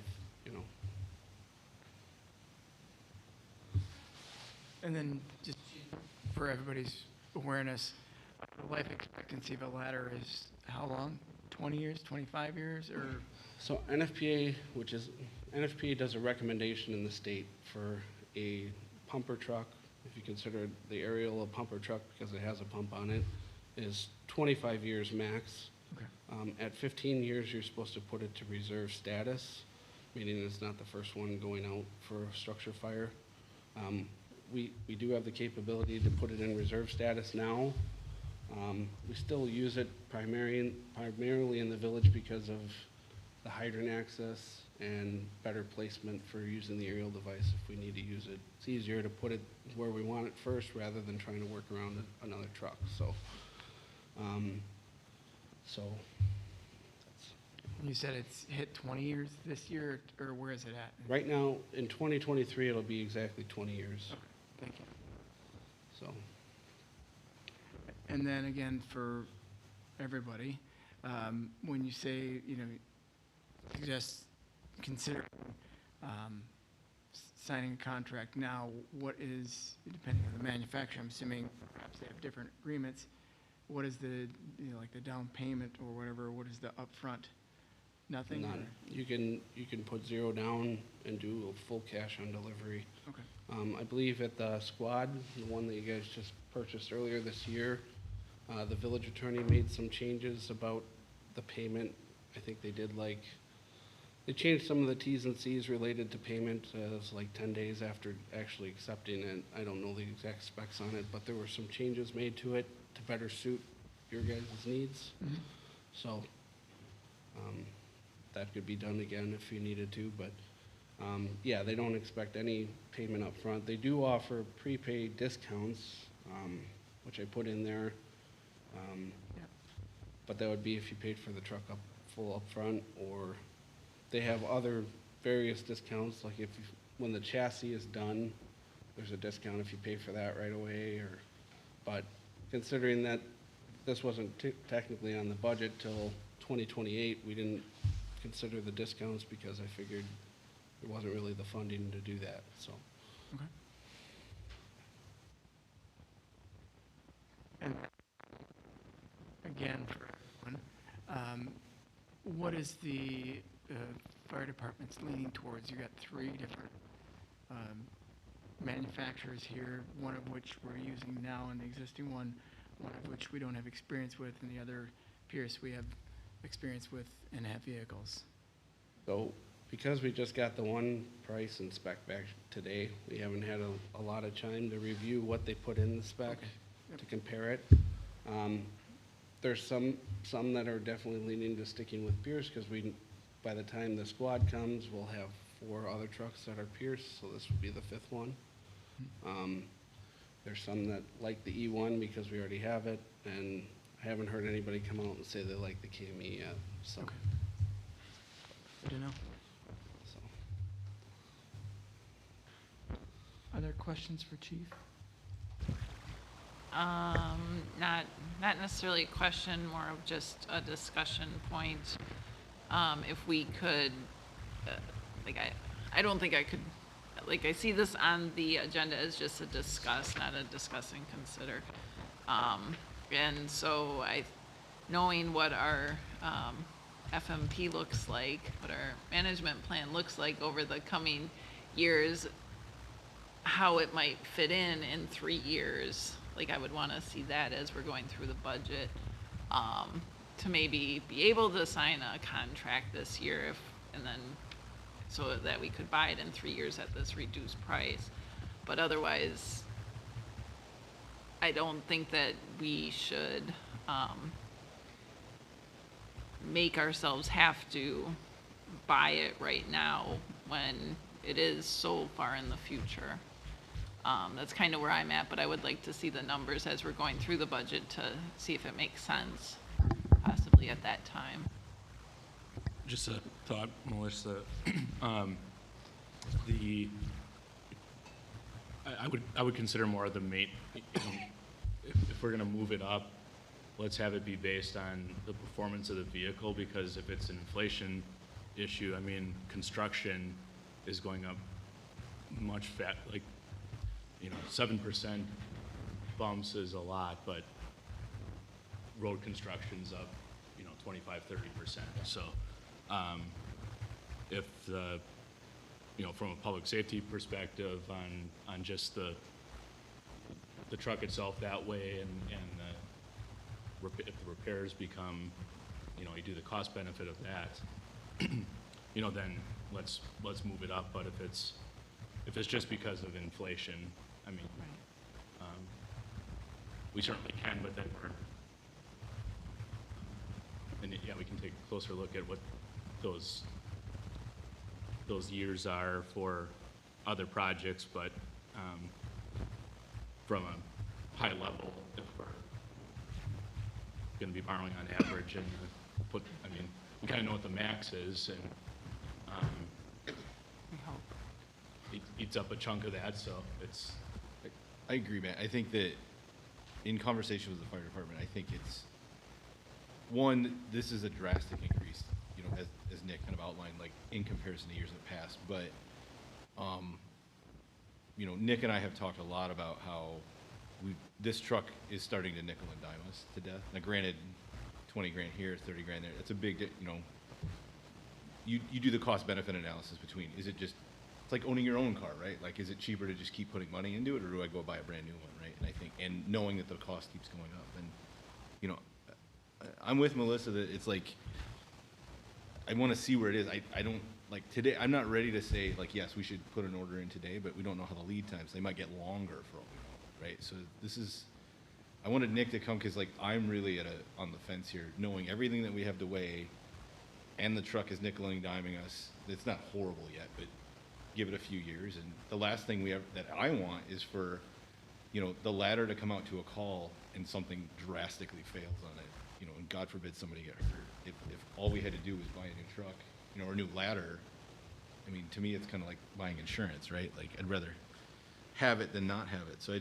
A: And then just for everybody's awareness, the life expectancy of a ladder is how long? 20 years, 25 years, or?
I: So NFPA, NFPA does a recommendation in the state for a pumper truck, if you consider the aerial a pumper truck because it has a pump on it, is 25 years max.
A: Okay.
I: At 15 years, you're supposed to put it to reserve status, meaning it's not the first one going out for a structure fire. We do have the capability to put it in reserve status now. We still use it primarily in the village because of the hydrant access and better placement for using the aerial device if we need to use it. It's easier to put it where we want it first rather than trying to work around another truck. So,
A: You said it's hit 20 years this year, or where is it at?
I: right now, in 2023, it'll be exactly 20 years.
A: Okay, thank you.
I: So,
A: And then again, for everybody, when you say, suggest considering signing a contract now, what is, depending on the manufacturer, I'm assuming perhaps they have different agreements, what is the, like the down payment or whatever, what is the upfront? Nothing?
I: none. You can put zero down and do a full cash on delivery.
A: Okay.
I: I believe at the Squad, the one that you guys just purchased earlier this year, the village attorney made some changes about the payment. I think they changed some of the Ts and Cs related to payment. It was like 10 days after actually accepting it. I don't know the exact specs on it, but there were some changes made to it to better suit your guys' needs.
A: Mhm.
I: So That could be done again if you needed to, but, yeah, they don't expect any payment up front. They do offer prepaid discounts, which I put in there.
A: Yeah.
I: But that would be if you paid for the truck full upfront, or they have other various discounts, like when the chassis is done, there's a discount if you pay for that right away, but considering that this wasn't technically on the budget till 2028, we didn't consider the discounts because I figured there wasn't really the funding to do that, so.
A: Okay. And again, for everyone, what is the fire department's leaning towards? You got 3 different manufacturers here, one of which we're using now and the existing one of which we don't have experience with, and the other Pierce we have experience with and have vehicles.
I: So, because we just got the one price and spec back today, we haven't had a lot of time to review what they put in the spec
A: Okay. Yep.
I: to compare it. There's some that are definitely leaning to sticking with Pierce, because by the time the squad comes, we'll have 4 other trucks that are Pierce, so this would be the 5th one. There's some that like the E1 because we already have it, and I haven't heard anybody come out and say they like the KME yet, so.
A: Okay. Good to know.
I: so.
A: Other questions for Chief?
B: Not necessarily a question, more of just a discussion point. If we could, I don't think I could, I see this on the agenda as just a discuss, not a discuss and consider. And so knowing what our FMP looks like, what our management plan looks like over the coming years, how it might fit in 3 years. I would want to see that as we're going through the budget, to maybe be able to sign a contract this year and then so that we could buy it in 3 years at this reduced price. But otherwise, I don't think that we should make ourselves have to buy it right now when it is so far in the future. That's kind of where I'm at, but I would like to see the numbers as we're going through the budget to see if it makes sense, possibly at that time.
F: Just a thought, Melissa. I would consider more of the if we're gonna move it up, let's have it be based on the performance of the vehicle, because if it's an inflation issue, I mean, construction is going up much 7% bumps is a lot, but road construction's up, 25, 30%. So, if from a public safety perspective on just the truck itself that way, and if the repairs become, you do the cost benefit of that, then let's move it up. But if it's just because of inflation, I mean, we certainly can, but then we can take a closer look at what those years are for other projects, but from a high level, if we're going to be borrowing on average, and we kind of know what the max is, and it eats up a chunk of that, so it's.
E: I agree, Matt. I think that in conversation with the fire department, I think it's, one, this is a drastic increase, as Nick kind of outlined, in comparison to years in the past. But, Nick and I have talked a lot about how this truck is starting to nickel and dime us to death. Now, granted, 20 grand here, 30 grand there. That's a big, you do the cost benefit analysis between, is it just, it's like owning your own car, right? Is it cheaper to just keep putting money into it, or do I go buy a brand new one, right? And I think, and knowing that the cost keeps going up, and, I'm with Melissa that it's I want to see where it is. I don't, today, I'm not ready to say, yes, we should put an order in today, but we don't know how the lead times, they might get longer for all we know, right? So I wanted Nick to come, because I'm really on the fence here, knowing everything that we have to weigh, and the truck is nickel and diming us. It's not horrible yet, but give it a few years. And the last thing that I want is for, the ladder to come out to a call and something drastically fails on it, and God forbid somebody get hurt. If all we had to do was buy a new truck, or a new ladder, I mean, to me, it's kind of like buying insurance, right? Like, I'd rather have it than not have it. So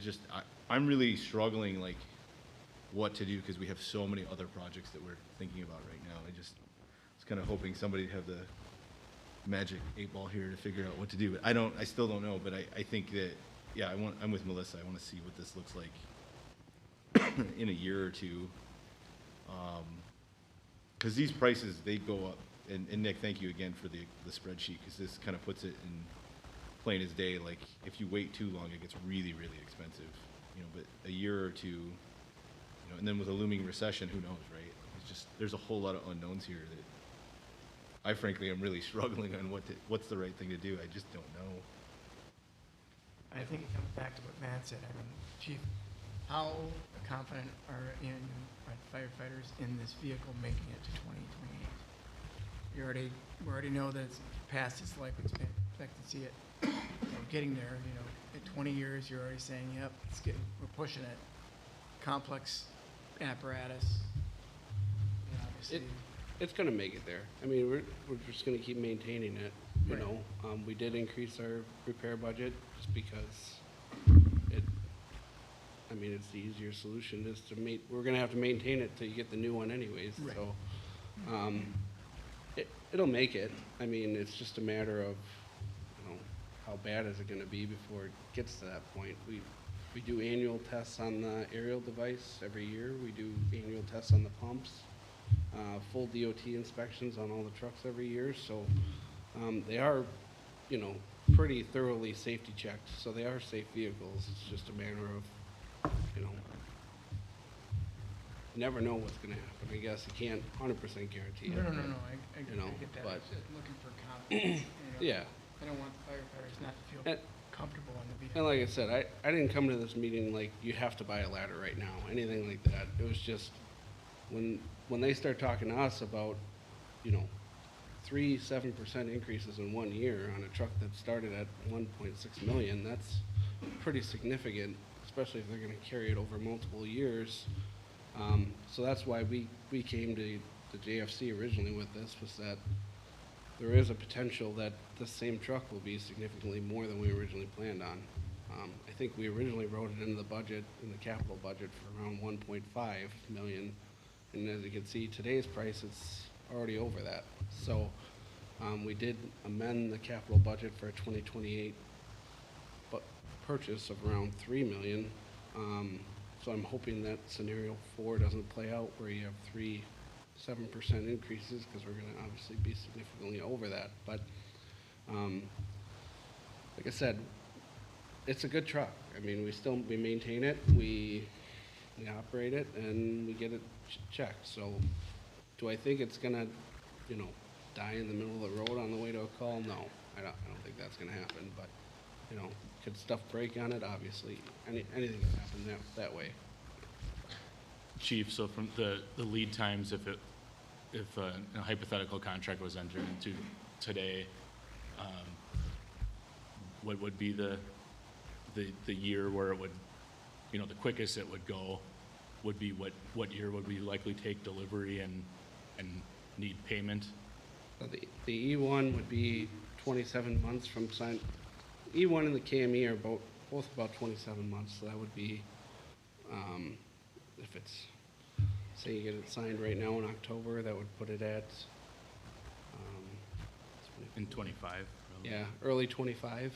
E: I'm really struggling, like, what to do, because we have so many other projects that we're thinking about right now. I was kind of hoping somebody would have the magic 8-ball here to figure out what to do. But I still don't know, but I think that, yeah, I'm with Melissa. I want to see what this looks like in a year or two. Because these prices, they go up. And Nick, thank you again for the spreadsheet, because this kind of puts it in plain as day. Like, if you wait too long, it gets really, really expensive. But a year or two, and then with a looming recession, who knows, right? It's just, there's a whole lot of unknowns here that I frankly am really struggling on what's the right thing to do. I just don't know.
A: I think it comes back to what Matt said. I mean, Chief, how confident are firefighters in this vehicle making it to 2028? We already know that it's past its life expectancy at getting there. At 20 years, you're already saying, yep, we're pushing it. Complex apparatus. Obviously.
I: It's gonna make it there. I mean, we're just gonna keep maintaining it, you
A: Right.
I: know. We did increase our repair budget just because it's the easier solution is we're gonna have to maintain it till you get the new one anyways,
A: Right.
I: so. It'll make it. I mean, it's just a matter of, how bad is it gonna be before it gets to that point. We do annual tests on the aerial device every year. We do annual tests on the pumps, full DOT inspections on all the trucks every year. So they are, pretty thoroughly safety checked. So they are safe vehicles. It's just a matter of, you never know what's going to happen. I guess you can't 100% guarantee it.
A: No. I
I: know,
A: get that.
I: but-
A: I'm just looking for confidence.
I: Yeah.
A: I don't want the firefighters not to feel
I: And-
A: comfortable on the
I: And
A: vehicle.
I: like I said, I didn't come to this meeting like, you have to buy a ladder right now, anything like that. It was just, when they start talking to us about, 7% increases in 1 year on a truck that started at 1.6 million, that's pretty significant, especially if they're gonna carry it over multiple years. So that's why we came to the JFC originally with this, was that there is a potential that the same truck will be significantly more than we originally planned on. I think we originally wrote it into the budget, in the capital budget, for around 1.5 million. And as you can see, today's price, it's already over that. So we did amend the capital budget for a 2028 purchase of around 3 million. So I'm hoping that scenario 4 doesn't play out, where you have 7% increases, because we're gonna obviously be significantly over that. But, like I said, it's a good truck. I mean, we maintain it, we operate it, and we get it checked. So, do I think it's gonna, die in the middle of the road on the way to a call? No, I don't think that's gonna happen. But, could stuff break on it? Obviously, anything can happen that way.
F: Chief, so from the lead times, if a hypothetical contract was entered into today, what would be the year where it would, the quickest it would go would be what year would we likely take delivery and need payment?
I: So the E1 would be 27 months from sign. E1 and the KME are both about 27 months, so that would be, if it's, say you get it signed right now in October, that would put it at,
F: In 25, probably?
I: yeah, early 25.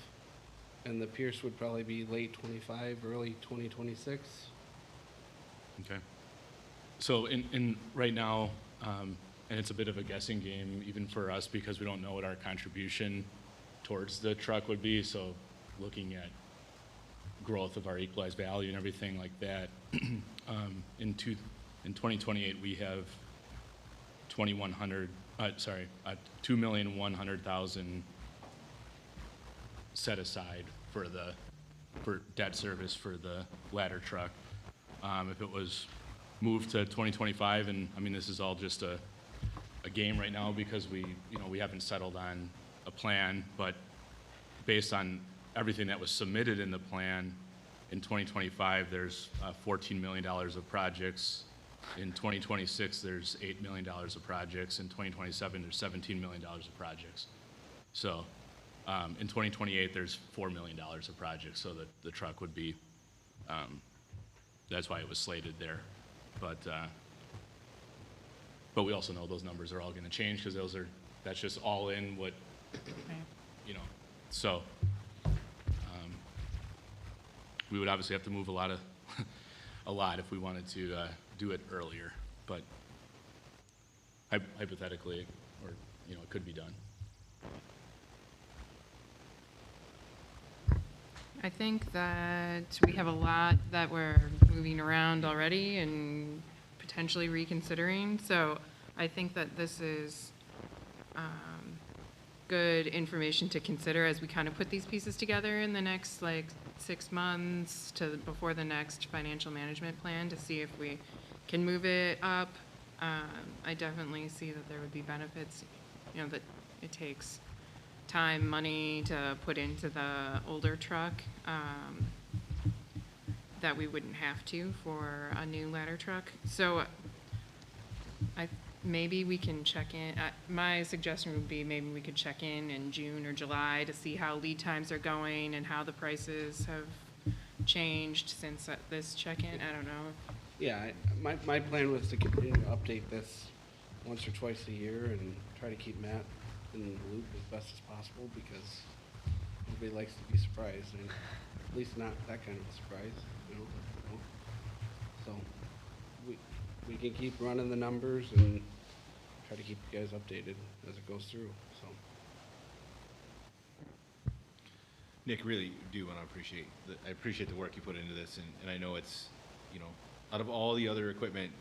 I: And the Pierce would probably be late 25, early 2026.
F: Okay. So right now, and it's a bit of a guessing game even for us, because we don't know what our contribution towards the truck would be. So looking at growth of our equalized value and everything like that, in 2028, we have 2,100,000 set aside for debt service for the ladder truck. If it was moved to 2025, and I mean, this is all just a a game right now because we haven't settled on a plan, but based on everything that was submitted in the plan, in 2025, there's $14 million of projects. In 2026, there's $8 million of projects. In 2027, there's $17 million of projects. So in 2028, there's $4 million of projects, so that the truck would be, that's why it was slated there. But we also know those numbers are all gonna change, because that's just all in what, so. We would obviously have to move a lot if we wanted to do it earlier, but hypothetically, or, it could be done.
C: I think that we have a lot that we're moving around already and potentially reconsidering. So I think that this is good information to consider as we kind of put these pieces together in the next 6 months before the next financial management plan, to see if we can move it up. I definitely see that there would be benefits, that it takes time, money to put into the older truck, that we wouldn't have to for a new ladder truck. So maybe we can check in. My suggestion would be maybe we could check in June or July to see how lead times are going and how the prices have changed since this check-in. I don't know.
I: Yeah, my plan was to continue to update this once or twice a year and try to keep Matt in the loop as best as possible, because nobody likes to be surprised, and at least not that kind of a surprise, So we can keep running the numbers and try to keep you guys updated as it goes through, so.
E: Nick, really do want to I appreciate the work you put into this, and I know it's, out of all the other equipment,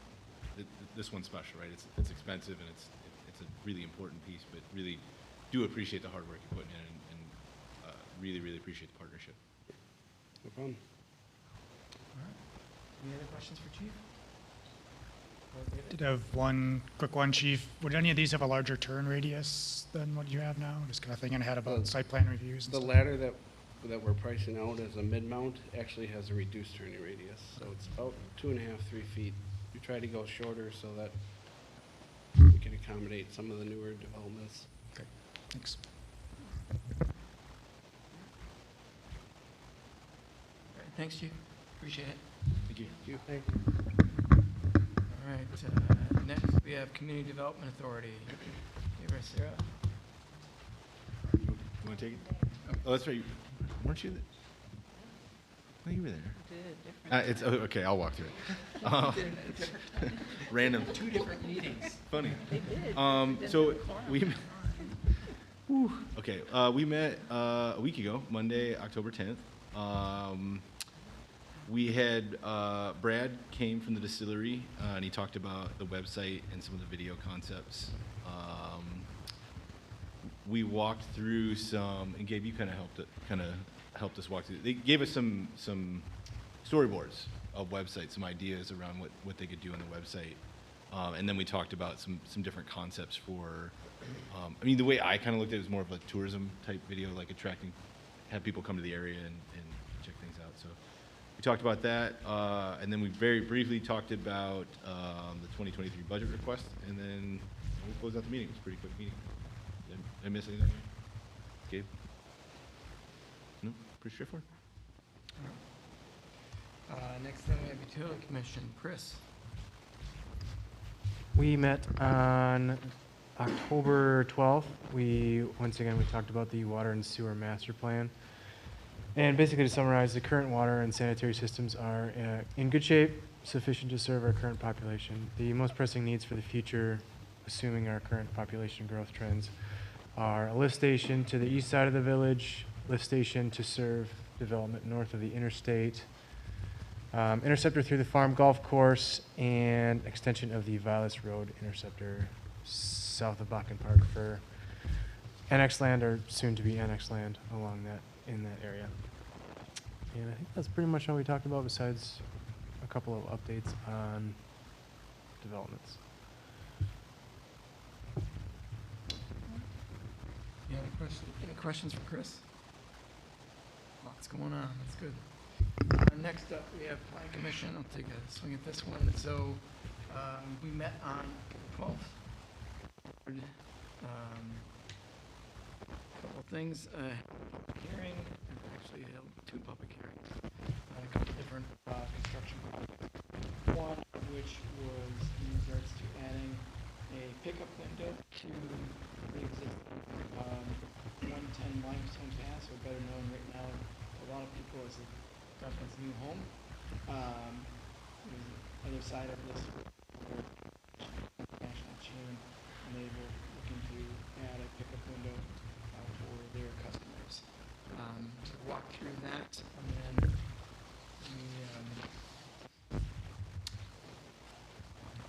E: this one's special, right? It's expensive, and it's a really important piece, but really do appreciate the hard work you put in, and really, really appreciate the partnership.
I: No problem.
A: All right. Any other questions for Chief?
J: Did have one quick one, Chief. Would any of these have a larger turn radius than what you have now? Just kind of thinking ahead about site plan reviews and
I: The
J: stuff.
I: ladder that we're pricing out as a mid-mount actually has a reduced turning radius, so it's about 2.5, 3 feet. We try to go shorter so that we can accommodate some of the newer developments.
J: Okay, thanks.
A: All right, thanks, Chief. Appreciate it.
E: Thank you.
I: Thank you.
A: All right, next we have Community Development Authority. Hey, Sarah.
E: You want to take it? Oh, that's right. Weren't you? No, you were there. It's okay. I'll walk through it. Random.
A: 2 different meetings.
E: Funny. So we. Okay. We met a week ago, Monday, October 10th. We had Brad came from the distillery, and he talked about the website and some of the video concepts. We walked through some, and Gabe, you kind of helped us walk through. They gave us some storyboards of websites, some ideas around what they could do on the website, and then we talked about some different concepts for. I mean, the way I kind of looked at it was more of a tourism type video, like have people come to the area and check things out. So we talked about that, and then we very briefly talked about the 2023 budget request, and then we closed out the meeting. It was a pretty quick meeting. Did I miss anything? Gabe? No? Pretty straightforward.
A: Next then we have Utility Commission. Chris.
K: We met on October 12th. Once again, we talked about the water and sewer master plan. And basically, to summarize, the current water and sanitary systems are in good shape, sufficient to serve our current population. The most pressing needs for the future, assuming our current population growth trends, are a lift station to the east side of the village, lift station to serve development north of the interstate, interceptor through the farm golf course, and extension of the Vilas Road interceptor south of Bakken Park for annex land, or soon to be annex land in that area. And I think that's pretty much all we talked about, besides a couple of updates on developments.
A: questions for Chris? Lots going on, that's good. Next up, we have Plan Commission. I'll take a swing at this one. So, we met on 12th. Couple of things, hearing, actually held 2 public hearings on a couple of different construction projects. One of which was in regards to adding a pickup window to the existing 110 limestone pass, or better known right now to a lot of people as the Government's new home. There's the other side of this national chain, and they were looking to add a pickup window for their customers. So walk through that, and then we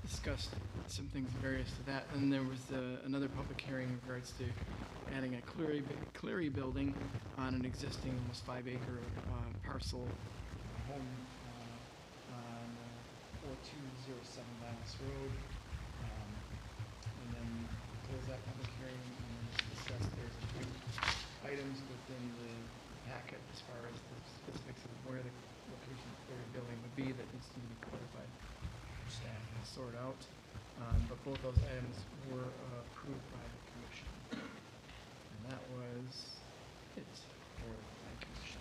A: discussed some things various to that. And there was another public hearing in regards to adding a cleary building on an existing almost 5-acre parcel home on 4207 Vilas Road. And then close that public hearing and then discuss there's 2 items within the packet as far as the specifics of where the location of the cleary building would be that needs to be clarified. Staff can sort out. But both those items were approved by the commission. And that was it for the Plan Commission.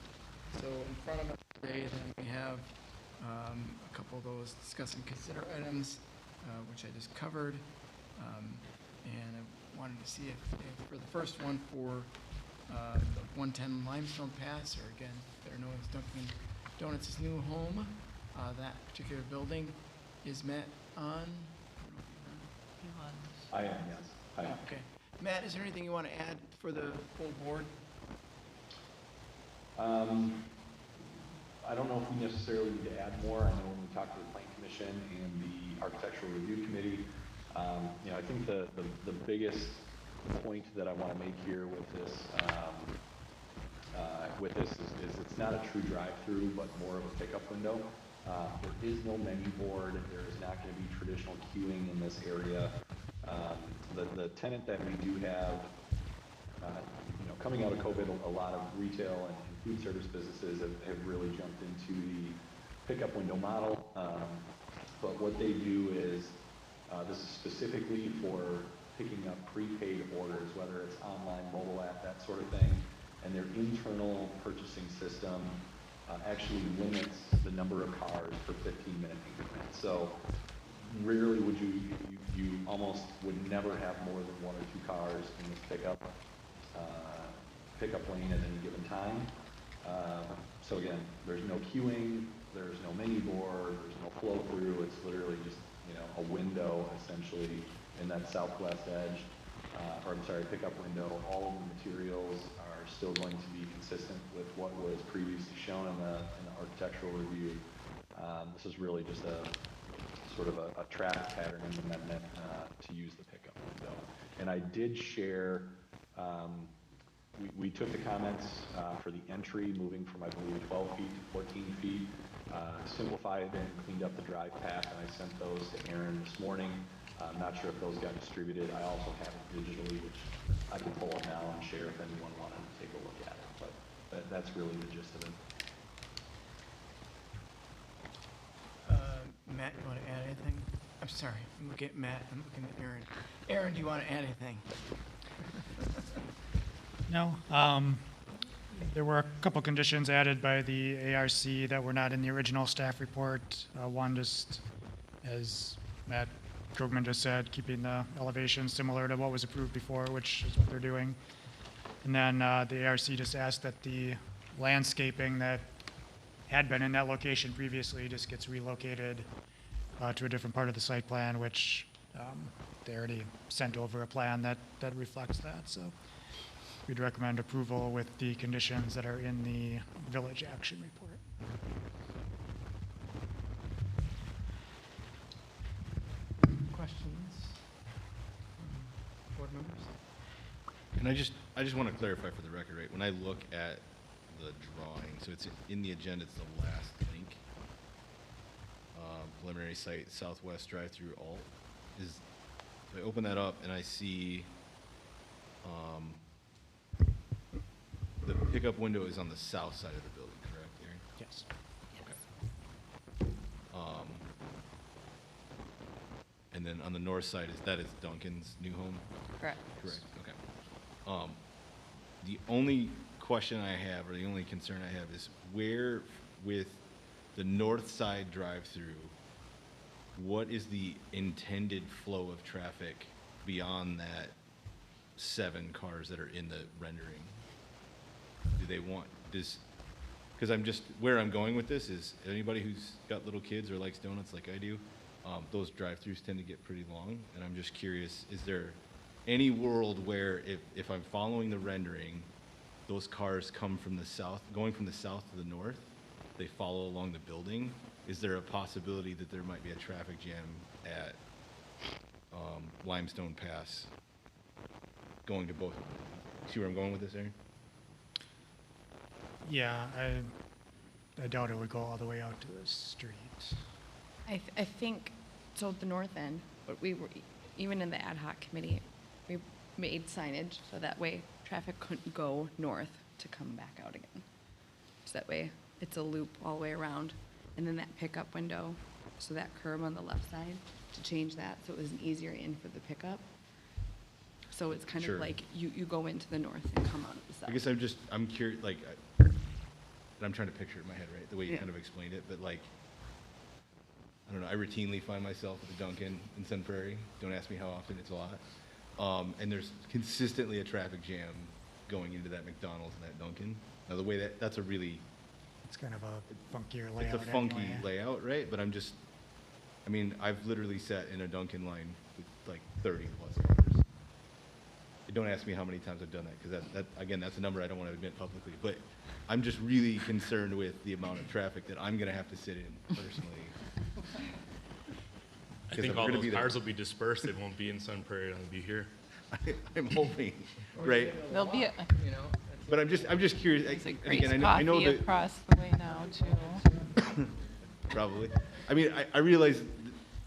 A: So in front of us today, then we have a couple of those discuss and consider items, which I just covered. And I wanted to see if for the first one for the 110 Limestone Pass, or again, better known as Dunkin' Donuts' new home, that particular building is met on.
L: I am, yes. I am.
A: Okay. Matt, is there anything you want to add for the full board?
L: I don't know if we necessarily need to add more. I know when we talked to the Plan Commission and the Architectural Review Committee, I think the biggest point that I want to make here with this is it's not a true drive-through, but more of a pickup window. There is no menu board. There is not going to be traditional queuing in this area. The tenant that we do have, coming out of COVID, a lot of retail and food service businesses have really jumped into the pickup window model. But what they do is, this is specifically for picking up prepaid orders, whether it's online, mobile app, that sort of thing. And their internal purchasing system actually limits the number of cars per 15-minute increment. So rarely would you almost would never have more than 1 or 2 cars in this pickup lane at any given time. So again, there's no queuing, there's no menu board, there's no flow through. It's literally just a window essentially in that southwest edge, pickup window. All of the materials are still going to be consistent with what was previously shown in the architectural review. This is really just a sort of a traffic pattern amendment to use the pickup window. And I did share, we took the comments for the entry, moving from, I believe, 12 feet to 14 feet, simplified and cleaned up the drive path, and I sent those to Aaron this morning. I'm not sure if those got distributed. I also have it digitally, which I can pull up now and share if anyone wanted to take a look at it. But that's really the gist of it.
A: Matt, you want to add anything? I'm sorry, I'm looking at Matt, I'm looking at Aaron. Aaron, do you want to add anything?
J: No. There were a couple conditions added by the ARC that were not in the original staff report. One, just as Matt Krugman just said, keeping the elevation similar to what was approved before, which is what they're doing. And then the ARC just asked that the landscaping that had been in that location previously just gets relocated to a different part of the site plan, which they already sent over a plan that reflects that. So we'd recommend approval with the conditions that are in the village action report.
A: Questions? Board members?
E: And I just want to clarify for the record, right? When I look at the drawing, so it's in the agenda, it's the last link. Preliminary site, Southwest drive-through alt. I open that up and I see the pickup window is on the south side of the building, correct, Aaron?
J: Yes.
E: And then on the north side, is Duncan's new home?
D: Correct.
E: Correct, okay. The only question I have, or the only concern I have, is where with the north side drive-through, what is the intended flow of traffic beyond that 7 cars that are in the rendering? Do they want this? Because where I'm going with this is, anybody who's got little kids or likes donuts like I do, those drive-throughs tend to get pretty long, and I'm just curious, is there any world where if I'm following the rendering, those cars come from the south, going from the south to the north, they follow along the building? Is there a possibility that there might be a traffic jam at Limestone Pass going to both? See where I'm going with this, Aaron?
J: Yeah, I doubt it would go all the way out to the street.
C: I think, so the north end, but we were, even in the ad hoc committee, we made signage so that way traffic couldn't go north to come back out again. So that way it's a loop all the way around. And then that pickup window, so that curb on the left side, to change that so it was an easier in for the pickup. So it's kind
E: Sure.
C: of like you go into the north and come out of the south.
E: I guess I'm curious, like, and I'm trying to picture it in my head, right, the way you
C: Yeah.
E: kind of explained it, but like, I don't know, I routinely find myself at the Dunkin' in Sun Prairie. Don't ask me how often, it's a lot. And there's consistently a traffic jam going into that McDonald's and that Dunkin'. Now, the way that's a really,
J: It's kind of a funkier layout.
E: it's a funky
J: anyway.
E: layout, right? But I mean, I've literally sat in a Dunkin' line with like 30 plus cars. Don't ask me how many times I've done that, because again, that's a number I don't want to admit publicly. But I'm just really concerned with the amount of traffic that I'm going to have to sit in personally.
F: I
E: 'Cause
F: think
E: I'm
F: all
E: gonna
F: those
E: be there.
F: cars will be dispersed. They won't be in Sun Prairie. They'll be here.
E: I'm hoping, right?
B: There'll be,
A: You know,
E: But I'm just curious.
B: there's a
E: and
B: great
E: again, I know
B: coffee
E: that
B: across the way now, too.
E: probably. I mean, I realize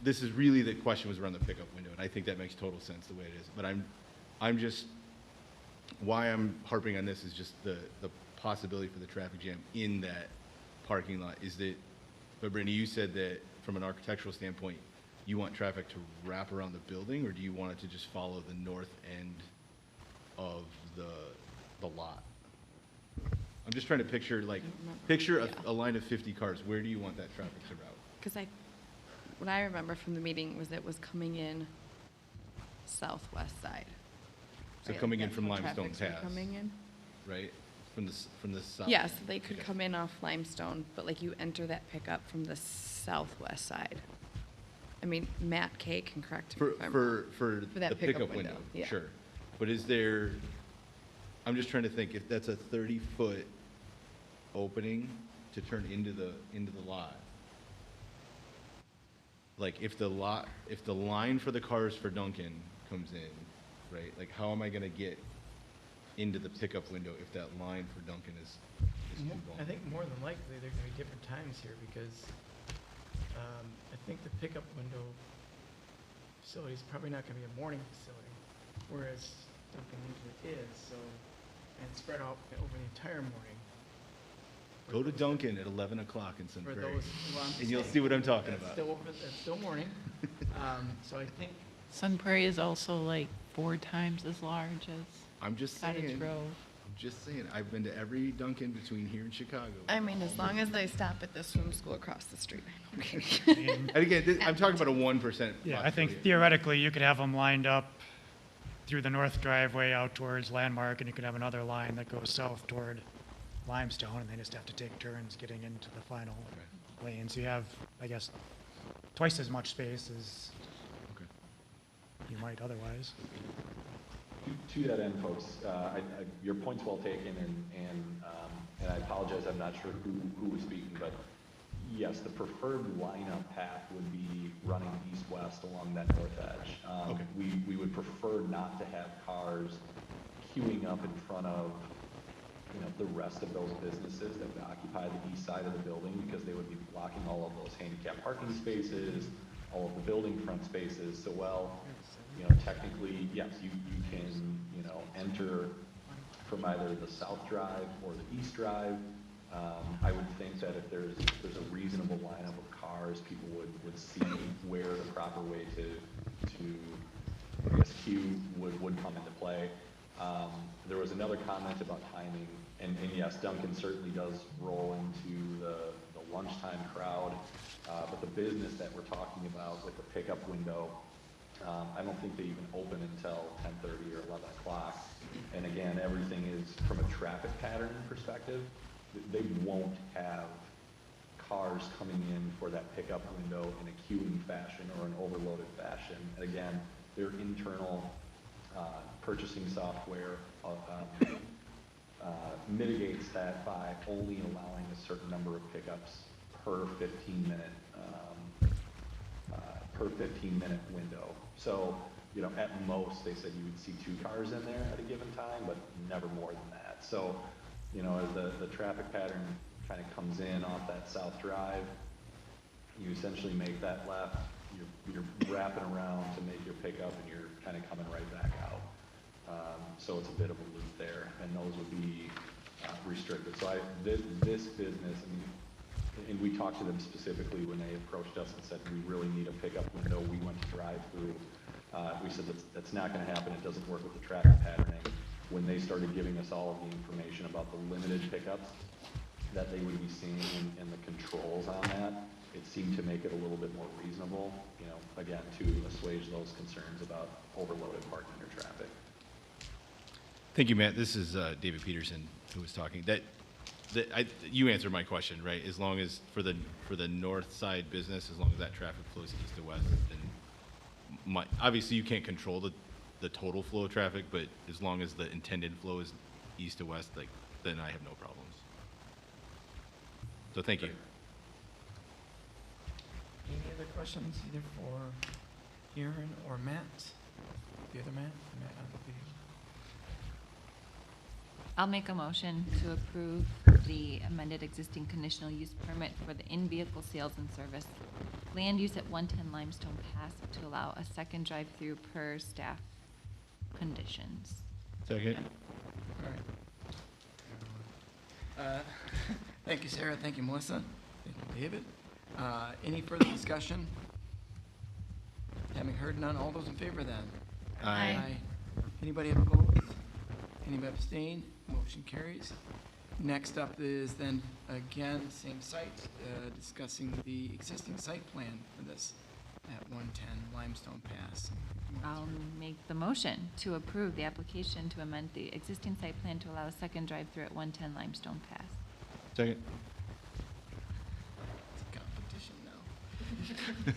E: this is really, the question was around the pickup window, and I think that makes total sense the way it is. But I'm just, why I'm harping on this is just the possibility for the traffic jam in that parking lot. Is that, but Brittany, you said that from an architectural standpoint, you want traffic to wrap around the building, or do you want it to just follow the north end of the lot? I'm just trying to picture, like, a line of 50 cars. Where do you want that traffic to route?
C: Because what I remember from the meeting was it was coming in southwest side.
E: So
C: right?
E: coming in
C: That's
E: from
C: how
E: Limestone
C: traffics were
E: Pass,
C: Coming in?
E: right? From the south.
C: Yes, they could
E: Okay.
C: come in off Limestone, but like you enter that pickup from the southwest side. I mean, Matt K can correct me if I'm wrong.
E: For
C: that
E: the
C: pickup
E: pickup window,
C: window, yeah.
E: sure. But is there, I'm just trying to think, if that's a 30-foot opening to turn into the lot, like if the line for the cars for Dunkin' comes in, right, like how am I gonna get into the pickup window if that line for Dunkin' is too long?
A: I think more than likely, there are going to be different times here, because I think the pickup window facility is probably not going to be a morning facility, whereas Dunkin' usually is, so, and it's spread out over the entire morning.
E: Go to Dunkin' at 11 o'clock in Sun
A: For
E: Prairie,
A: those, well, I'm
E: and you'll
A: saying
E: see what I'm talking
A: that's
E: about.
A: That's still morning. So I think,
B: Sun Prairie is also like 4 times as large as
E: I'm just
B: Cottage
E: saying,
B: Grove.
E: I've been to every Dunkin' between here and Chicago.
C: I mean, as long as they stop at the swim school across the street, I'm okay.
J: I mean,
E: And again, I'm talking about a 1%.
J: yeah, I think
E: possibility.
J: theoretically, you could have them lined up through the north driveway out towards Landmark, and you could have another line that goes south toward Limestone, and they just have to take turns getting into the final lanes. You have, I guess, twice as much space as
E: Okay.
J: you might otherwise.
L: To that end, folks, your point's well taken, and I apologize, I'm not sure who was speaking, but yes, the preferred lineup path would be running east-west along that north edge.
E: Okay.
L: We would prefer not to have cars queuing up in front of, the rest of those businesses that would occupy the east side of the building, because they would be blocking all of those handicap parking spaces, all of the building front spaces. So, technically, yes, you can, enter from either the south drive or the east drive. I would think that if there's a reasonable lineup of cars, people would see where the proper way to I guess queue would come into play. There was another comment about timing, and yes, Duncan certainly does roll into the lunchtime crowd, but the business that we're talking about with the pickup window, I don't think they even open until 10:30 or 11 o'clock. And again, everything is from a traffic pattern perspective. They won't have cars coming in for that pickup window in a queuing fashion or an overloaded fashion. And again, their internal purchasing software mitigates that by only allowing a certain number of pickups per 15-minute window. So, you know, at most, they said you would see 2 cars in there at a given time, but never more than that. So, you know, as the traffic pattern kind of comes in off that south drive, you essentially make that left, you're wrapping around to make your pickup, and you're kind of coming right back out. So it's a bit of a loop there, and those would be restricted. So this business, I mean, and we talked to them specifically when they approached us and said, we really need a pickup window. We went to drive through. We said that's not going to happen. It doesn't work with the traffic patterning. When they started giving us all of the information about the limited pickups that they would be seeing and the controls on that, it seemed to make it a little bit more reasonable, you know, again, to assuage those concerns about overloaded parking or traffic.
E: Thank you, Matt. This is David Peterson who was talking. You answered my question, right? As long as for the north side business, as long as that traffic flows east to west, then obviously you can't control the total flow of traffic, but as long as the intended flow is east to west, like, then I have no problems. So thank you.
A: Any other questions, either for Aaron or Matt? The other Matt? Matt on the video.
D: I'll make a motion to approve the amended existing conditional use permit for the in-vehicle sales and service land use at 110 Limestone Pass to allow a second drive-through per staff conditions.
E: Second.
A: All right. Thank you, Sarah. Thank you, Melissa. Thank you, David. Any further discussion? Having heard none, all those in favor then?
D: Aye.
A: Anybody opposed? Anybody abstain? Motion carries. Next up is then, again, same site, discussing the existing site plan for this at 110 Limestone Pass.
D: I'll make the motion to approve the application to amend the existing site plan to allow a second drive-through at 110 Limestone Pass.
E: Second.
A: It's a competition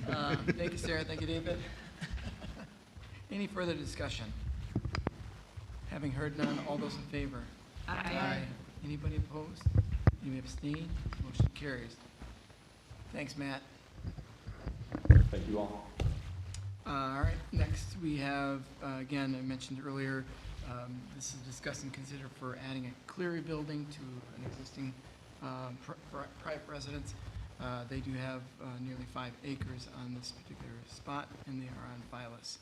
A: now. Thank you, Sarah. Thank you, David. Any further discussion? Having heard none, all those in favor?
D: Aye.
A: Anybody opposed? Anybody abstain? Motion carries. Thanks, Matt.
L: Thank you all.
A: All right, next we have, again, I mentioned earlier, this is discuss and consider for adding a Cleary building to an existing private residence. They do have nearly 5 acres on this particular spot, and they are on Vilas.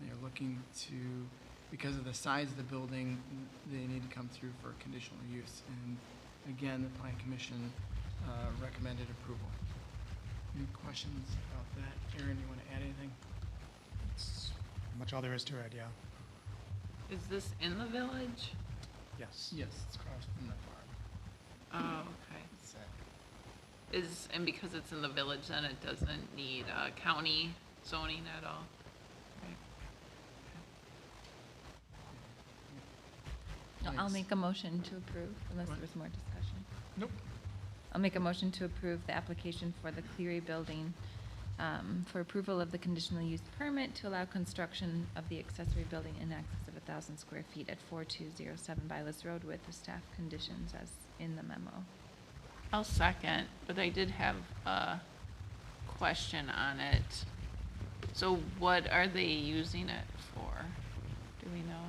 A: They are looking to, because of the size of the building, they need to come through for conditional use. And again, the Plan Commission recommended approval. Any questions about that? Aaron, you want to add anything?
J: That's much all there is to it, yeah.
B: Is this in the village?
J: Yes.
A: Yes, it's across from the farm.
B: Oh, okay. And because it's in the village, then it doesn't need county zoning at all?
D: No, I'll make a motion to approve unless there was more discussion.
A: Nope.
D: I'll make a motion to approve the application for the Cleary building for approval of the conditional use permit to allow construction of the accessory building in excess of 1,000 square feet at 4207 Vilas Road with the staff conditions as in the memo.
B: I'll second, but I did have a question on it. So what are they using it for? Do we know?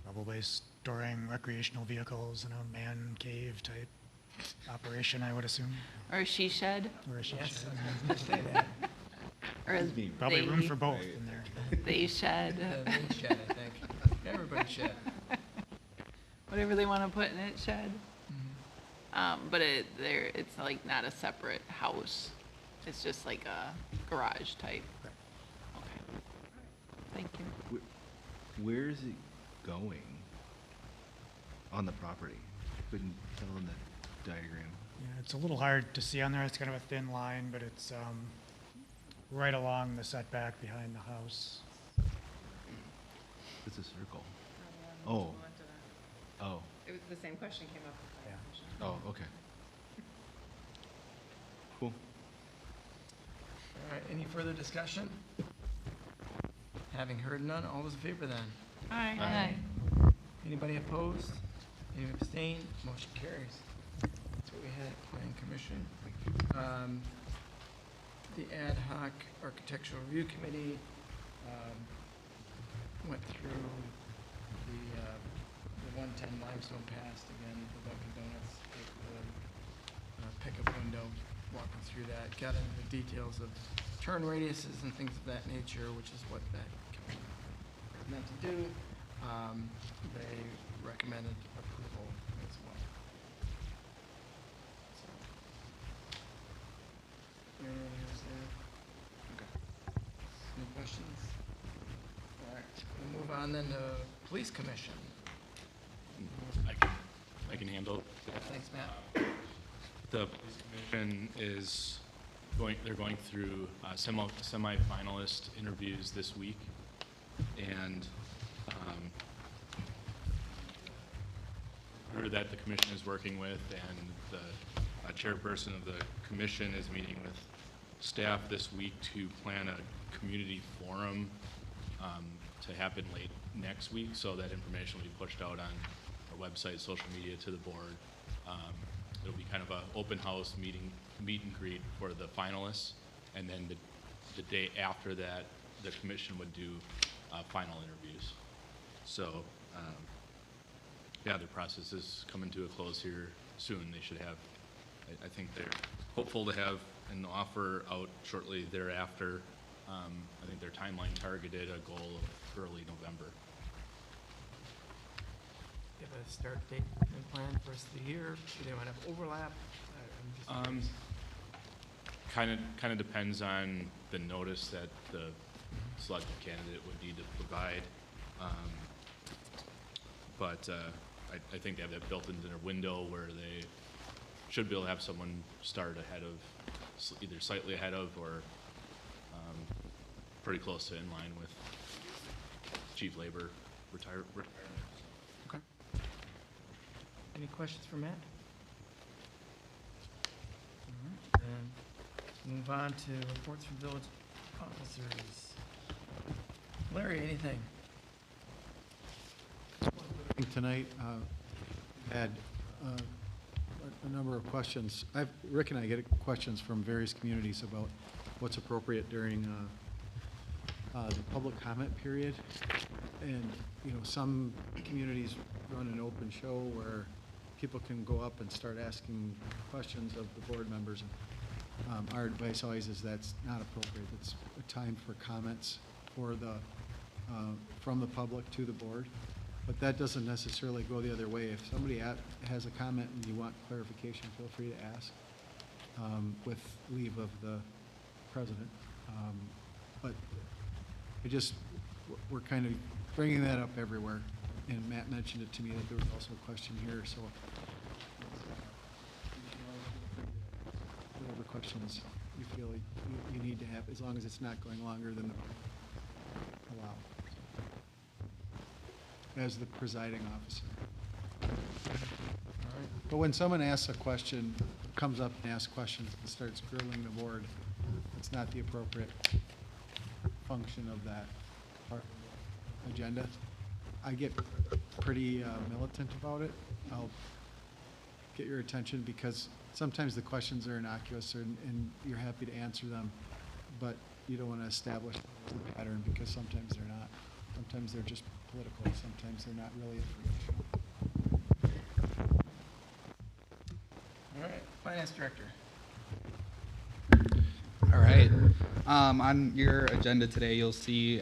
J: Probably storing recreational vehicles in a man cave type operation, I would assume.
B: Or a she shed?
J: Or a she
A: Yes,
J: shed.
A: I was going to say that.
B: Or a
J: Probably room
B: they-
J: for both in there.
B: They shed?
A: They shed, I think. Everybody shed.
B: whatever they want to put in it, shed. But it's like not a separate house. It's just like a garage type. Okay. Thank you.
E: Where is it going on the property? Couldn't tell in the diagram.
J: Yeah, it's a little hard to see on there. It's kind of a thin line, but it's right along the setback behind the house.
E: It's a circle. Oh. Oh.
C: The same question came up.
E: Oh, okay. Cool.
A: All right, any further discussion? Having heard none, all those in favor then?
B: Aye.
A: Anybody opposed? Any abstain? Motion carries. That's what we had at Planning Commission. The Ad Hoc Architectural Review Committee went through the 110 limestone past again, the Dunkin' Donuts, the pickup window, walking through that, got into the details of turn radiuses and things of that nature, which is what that committee was meant to do. They recommended approval as well. So, anyone else there? Okay. Any questions? All right, we'll move on then to Police Commission.
F: I can handle that.
A: Thanks, Matt.
F: The police commission is they're going through semi-finalist interviews this week, and that the commission is working with, and the chairperson of the commission is meeting with staff this week to plan a community forum to happen late next week, so that information will be pushed out on our website, social media, to the board. It'll be kind of an open house meet and greet for the finalists, and then the day after that, the commission would do final interviews. So, yeah, the process is coming to a close here soon. They should have, I think they're hopeful to have an offer out shortly thereafter. I think their timeline targeted a goal of early November.
A: Do you have a start date and plan for the rest of the year? Do they want to have overlap? I'm just curious.
F: Kind of depends on the notice that the selected candidate would need to provide. But I think they have that built into their window where they should be able to have someone start ahead of, either slightly ahead of or pretty close to in line with chief labor retirement.
A: Okay. Any questions for Matt? All right, then move on to reports from village officers. Larry, anything?
M: Tonight, had a number of questions. Rick and I get questions from various communities about what's appropriate during the public comment period. And, you know, some communities run an open show where people can go up and start asking questions of the board members. Our advice always is that's not appropriate. It's a time for comments for from the public to the board. But that doesn't necessarily go the other way. If somebody has a comment and you want clarification, feel free to ask with leave of the president. But we're kind of bringing that up everywhere. And Matt mentioned it to me that there was also a question here, so whatever questions you feel you need to have, as long as it's not going longer than the allowed. As the presiding officer.
A: All right.
M: But when someone asks a question, comes up and asks questions and starts grilling the board, it's not the appropriate function of that part of the agenda. I get pretty militant about it. I'll get your attention because sometimes the questions are innocuous and you're happy to answer them, but you don't want to establish a pattern because sometimes they're not. Sometimes they're just political, sometimes they're not really informational.
A: All right, Finance Director.
H: All right. On your agenda today, you'll see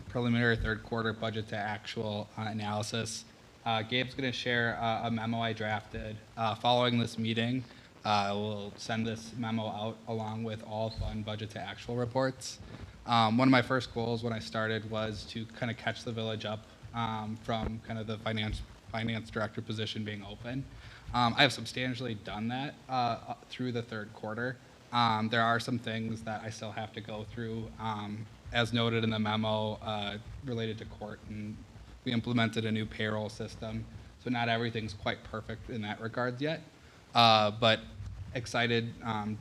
H: preliminary third quarter budget to actual analysis. Gabe's going to share a memo I drafted. Following this meeting, we'll send this memo out along with all fund budget to actual reports. One of my first goals when I started was to kind of catch the village up from kind of the finance director position being open. I have substantially done that through the third quarter. There are some things that I still have to go through. As noted in the memo related to court, and we implemented a new payroll system, so not everything's quite perfect in that regard yet. But excited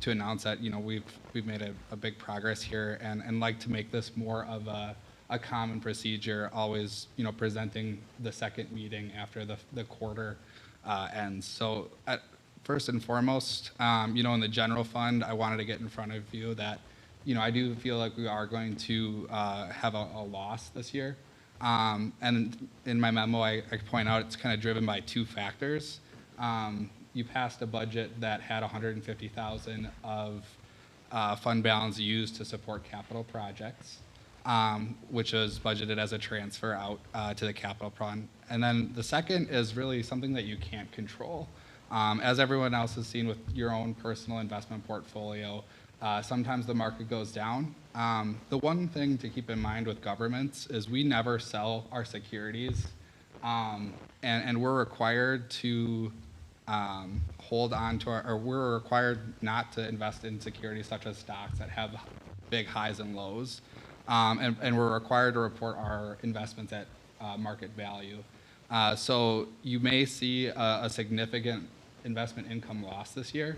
H: to announce that we've made a big progress here, and like to make this more of a common procedure, always presenting the second meeting after the quarter ends. So first and foremost, in the general fund, I wanted to get in front of you that I do feel like we are going to have a loss this year. And in my memo, I point out it's kind of driven by two factors. You passed a budget that had $150,000 of fund balance used to support capital projects, which was budgeted as a transfer out to the capital fund. And then the second is really something that you can't control. As everyone else has seen with your own personal investment portfolio, sometimes the market goes down. The one thing to keep in mind with governments is we never sell our securities, and we're required to hold on to or we're required not to invest in securities such as stocks that have big highs and lows, and we're required to report our investments at market value. So you may see a significant investment income loss this year.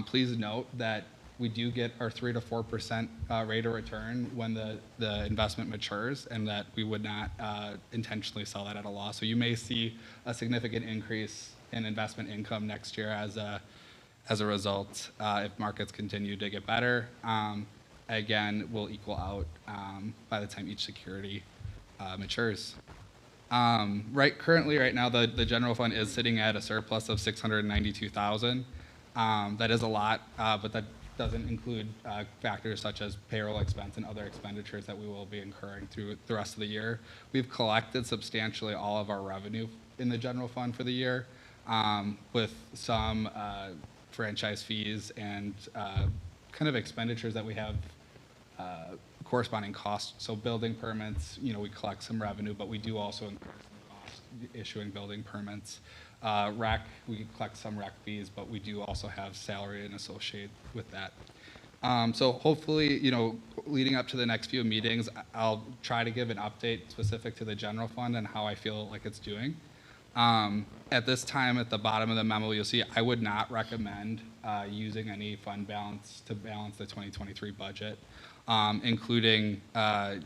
H: Please note that we do get our 3 to 4% rate of return when the investment matures, and that we would not intentionally sell that at a loss. So you may see a significant increase in investment income next year as a result if markets continue to get better. Again, will equal out by the time each security matures. Currently, right now, the general fund is sitting at a surplus of $692,000. That is a lot, but that doesn't include factors such as payroll expense and other expenditures that we will be incurring through the rest of the year. We've collected substantially all of our revenue in the general fund for the year, with some franchise fees and kind of expenditures that we have corresponding costs. So building permits, we collect some revenue, but we do also incur some costs issuing building permits. Rec, we collect some rec fees, but we do also have salary and associate with that. So hopefully, leading up to the next few meetings, I'll try to give an update specific to the general fund and how I feel like it's doing. At this time, at the bottom of the memo, you'll see I would not recommend using any fund balance to balance the 2023 budget, including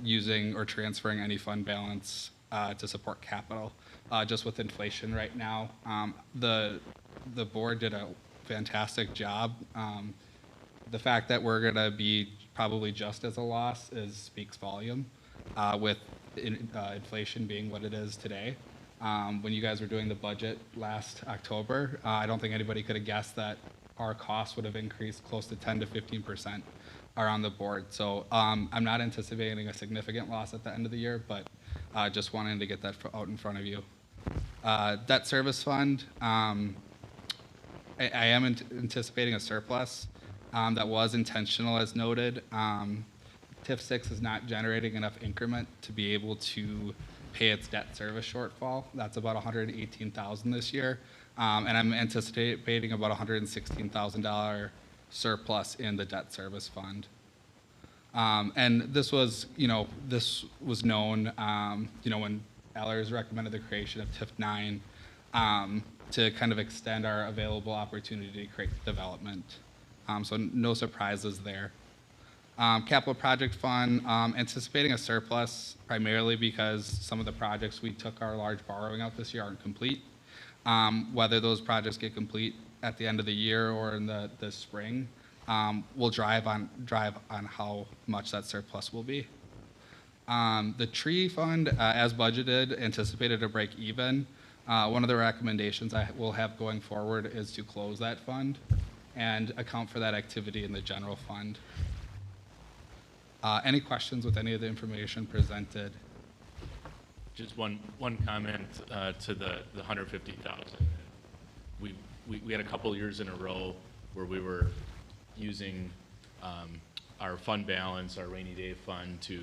H: using or transferring any fund balance to support capital. Just with inflation right now, the board did a fantastic job. The fact that we're going to be probably just as a loss speaks volume, with inflation being what it is today. When you guys were doing the budget last October, I don't think anybody could have guessed that our costs would have increased close to 10 to 15% around the board. So I'm not anticipating a significant loss at the end of the year, but just wanting to get that out in front of you. Debt service fund, I am anticipating a surplus that was intentional as noted. TIF 6 is not generating enough increment to be able to pay its debt service shortfall. That's about $118,000 this year. And I'm anticipating about $116,000 surplus in the debt service fund. And this was known, when Allers recommended the creation of TIF 9 to kind of extend our available opportunity to create development. So no surprises there. Capital project fund, anticipating a surplus primarily because some of the projects we took our large borrowing out this year aren't complete. Whether those projects get complete at the end of the year or in the spring will drive on how much that surplus will be. The tree fund, as budgeted, anticipated to break even. One of the recommendations I will have going forward is to close that fund and account for that activity in the general fund. Any questions with any of the information presented?
F: Just one comment to the 150,000. We had a couple years in a row where we were using our fund balance, our rainy day fund, to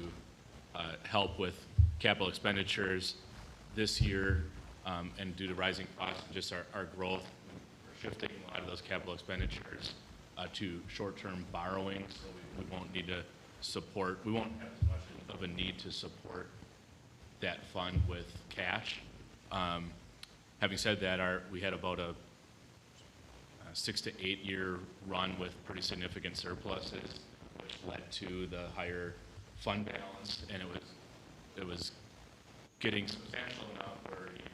F: help with capital expenditures. This year, and due to rising costs and just our growth, we're shifting a lot of those capital expenditures to short-term borrowing, so we won't need to support, we won't have as much of a need to support that fund with cash. Having said that, we had about a 6 to 8 year run with pretty significant surpluses, which led to the higher fund balance, and it was getting substantial enough where you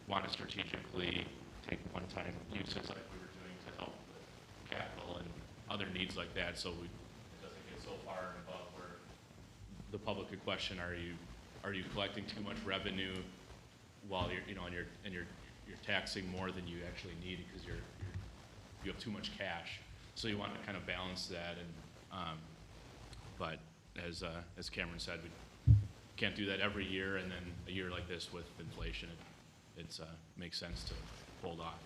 F: want to strategically take one-time uses like we were doing to help with capital and other needs like that, so it doesn't get so far and above where the public could question, are you collecting too much revenue while you're taxing more than you actually need because you have too much cash. So you want to kind of balance that, and but as Cameron said, we can't do that every year, and then a year like this with inflation, it makes sense to hold off.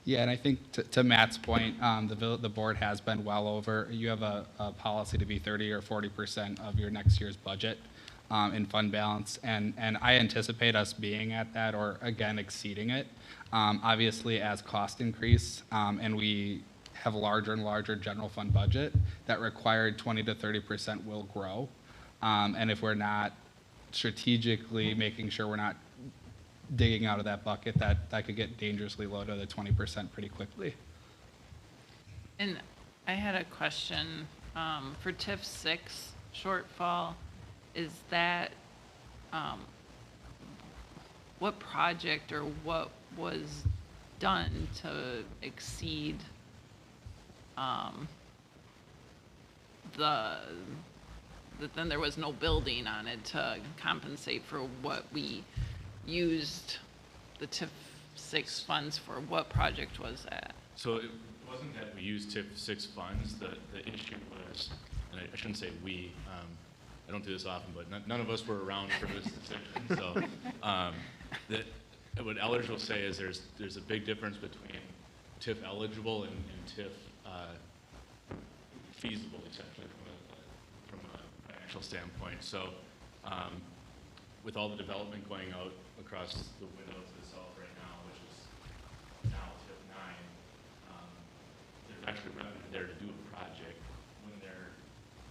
H: Yeah, and I think to Matt's point, the board has been well over. You have a policy to be 30 or 40% of your next year's budget in fund balance, and I anticipate us being at that or again exceeding it. Obviously, as costs increase and we have a larger and larger general fund budget, that required 20 to 30% will grow, and if we're not strategically making sure we're not digging out of that bucket, that could get dangerously low to the 20% pretty quickly.
B: And I had a question for TIF 6 shortfall. Is that what project or what was done to exceed then there was no building on it to compensate for what we used the TIF 6 funds for? What project was that?
F: So it wasn't that we used TIF 6 funds. The issue was, and I shouldn't say we, I don't do this often, but none of us were around for this decision. So what Ellers will say is there's a big difference between TIF eligible and TIF feasible, essentially, from a financial standpoint. So with all the development going out across the window to the south right now, which is now TIF 9, there's actually revenue there to do a project.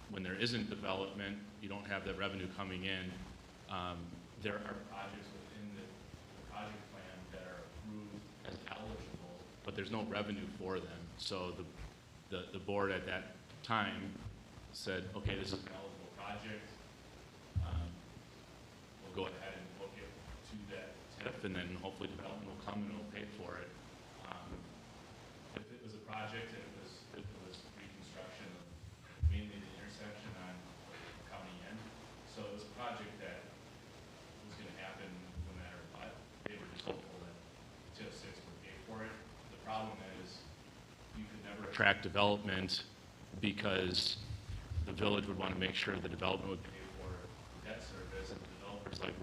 F: When there isn't development, you don't have that revenue coming in. There are projects within the project plan that are approved as eligible, but there's no revenue for them. So the board at that time said, okay, this is an eligible project. We'll go ahead and book it to that TIF, and then hopefully development will come and it'll pay for it. If it was a project and it was reconstruction of mainly the intersection on County End, so it was a project that was going to happen no matter what. They were just hopeful that TIF 6 would pay for it. The problem is you could never attract development because the village would want to make sure the development would pay for the debt service, and the developer's like,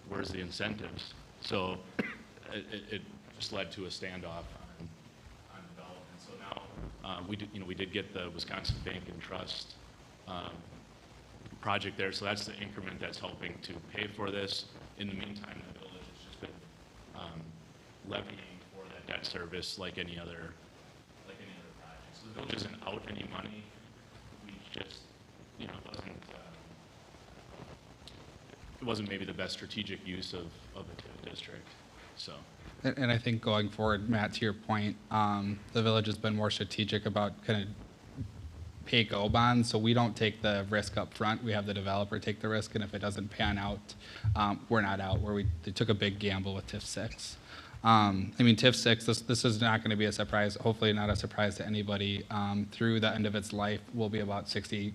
F: where's the incentives? So it just led to a standoff on development. So now we did get the Wisconsin Bank and Trust project there, so that's the increment that's helping to pay for this. In the meantime, the village has just been levying for that debt service like any other project. So the village isn't out any money. We just, it wasn't maybe the best strategic use of the TIF district. So.
H: And I think going forward, Matt, to your point, the village has been more strategic about kind of pay-go bonds, so we don't take the risk up front. We have the developer take the risk, and if it doesn't pan out, we're not out, where they took a big gamble with TIF 6. TIF 6, this is not going to be a surprise, hopefully not a surprise to anybody. Through the end of its life, we'll be about 60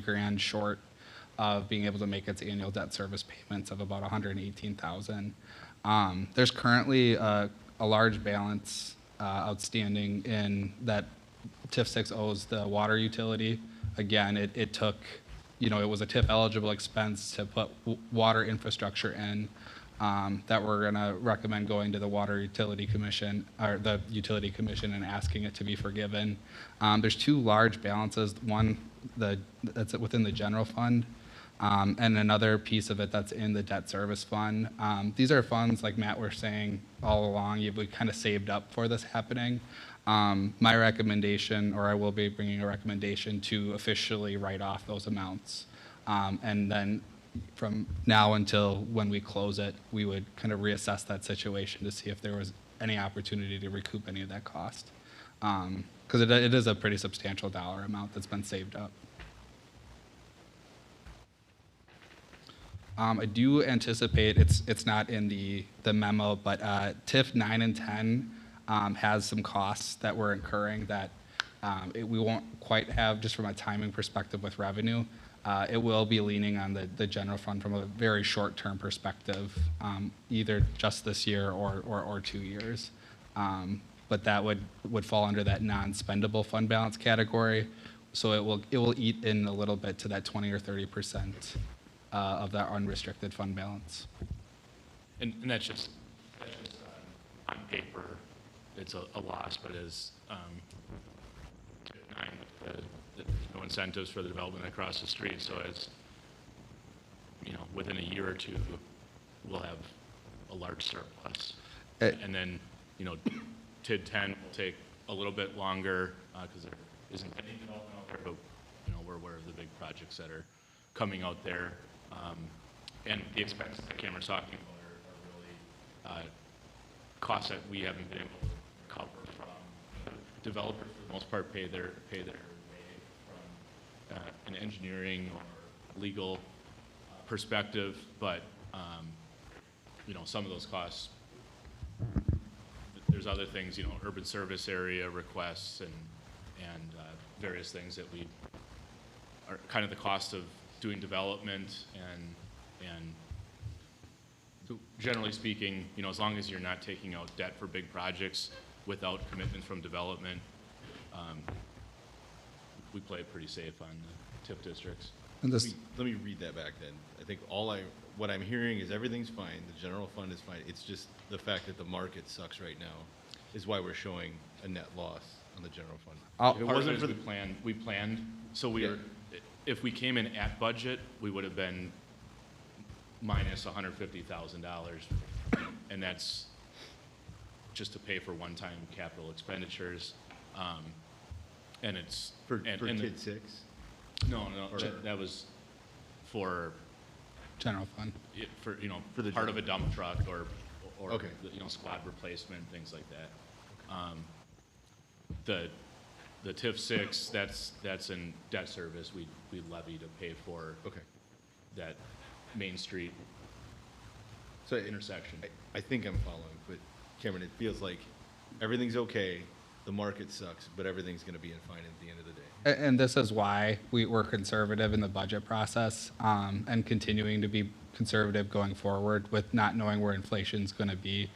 H: grand short of being able to make its annual debt service payments of about $118,000. There's currently a large balance outstanding in that TIF 6 owes the water utility. Again, it took you know, it was a TIF eligible expense to put water infrastructure in, that we're gonna recommend going to the Water Utility Commission, or the Utility Commission, and asking it to be forgiven. There's two large balances, one that's within the general fund, and another piece of it that's in the debt service fund. These are funds, like Matt was saying all along, we kind of saved up for this happening. My recommendation, or I will be bringing a recommendation to officially write off those amounts. And then from now until when we close it, we would kind of reassess that situation to see if there was any opportunity to recoup any of that cost. Because it is a pretty substantial dollar amount that's been saved up. I do anticipate, it's not in the memo, but TIF 9 and 10 has some costs that we're incurring that we won't quite have just from a timing perspective with revenue. It will be leaning on the general fund from a very short-term perspective, either just this year or 2 years. But that would fall under that non-spendable fund balance category. So it will eat in a little bit to that 20 or 30% of that unrestricted fund balance.
F: And that's just on paper, it's a loss, but as no incentives for the development across the street, so as you know, within a year or two, we'll have a large surplus. And then, you know, TID 10 will take a little bit longer because there isn't any development out there, but you know, we're aware of the big projects that are coming out there. And the expenses that Cameron's talking about are really costs that we haven't been able to cover from developers. For the most part, pay their way from an engineering or legal perspective, but you know, some of those costs. There's other things, you know, urban service area requests and various things that we are kind of the cost of doing development and generally speaking, you know, as long as you're not taking out debt for big projects without commitment from development, we play it pretty safe on the TIF districts.
H: And this,
E: Let me read that back then. I think what I'm hearing is everything's fine, the general fund is fine. It's just the fact that the market sucks right now is why we're showing a net loss on the general fund.
F: If it wasn't for the plan, we planned, so if we came in at budget, we would have been minus $150,000, and that's just to pay for one-time capital expenditures. And it's
E: For
F: and
E: TID 6?
F: No, that was for
H: general fund.
F: for you know
E: For the
F: part of a dump truck or
E: Okay.
F: you know, squad replacement, things like that. The TIF 6, that's in debt service. We levy to pay for that Main Street intersection.
E: I think I'm following, but Cameron, it feels like everything's okay, the market sucks, but everything's gonna be fine at the end of the day.
H: And this is why we were conservative in the budget process, and continuing to be conservative going forward with not knowing where inflation's going to be.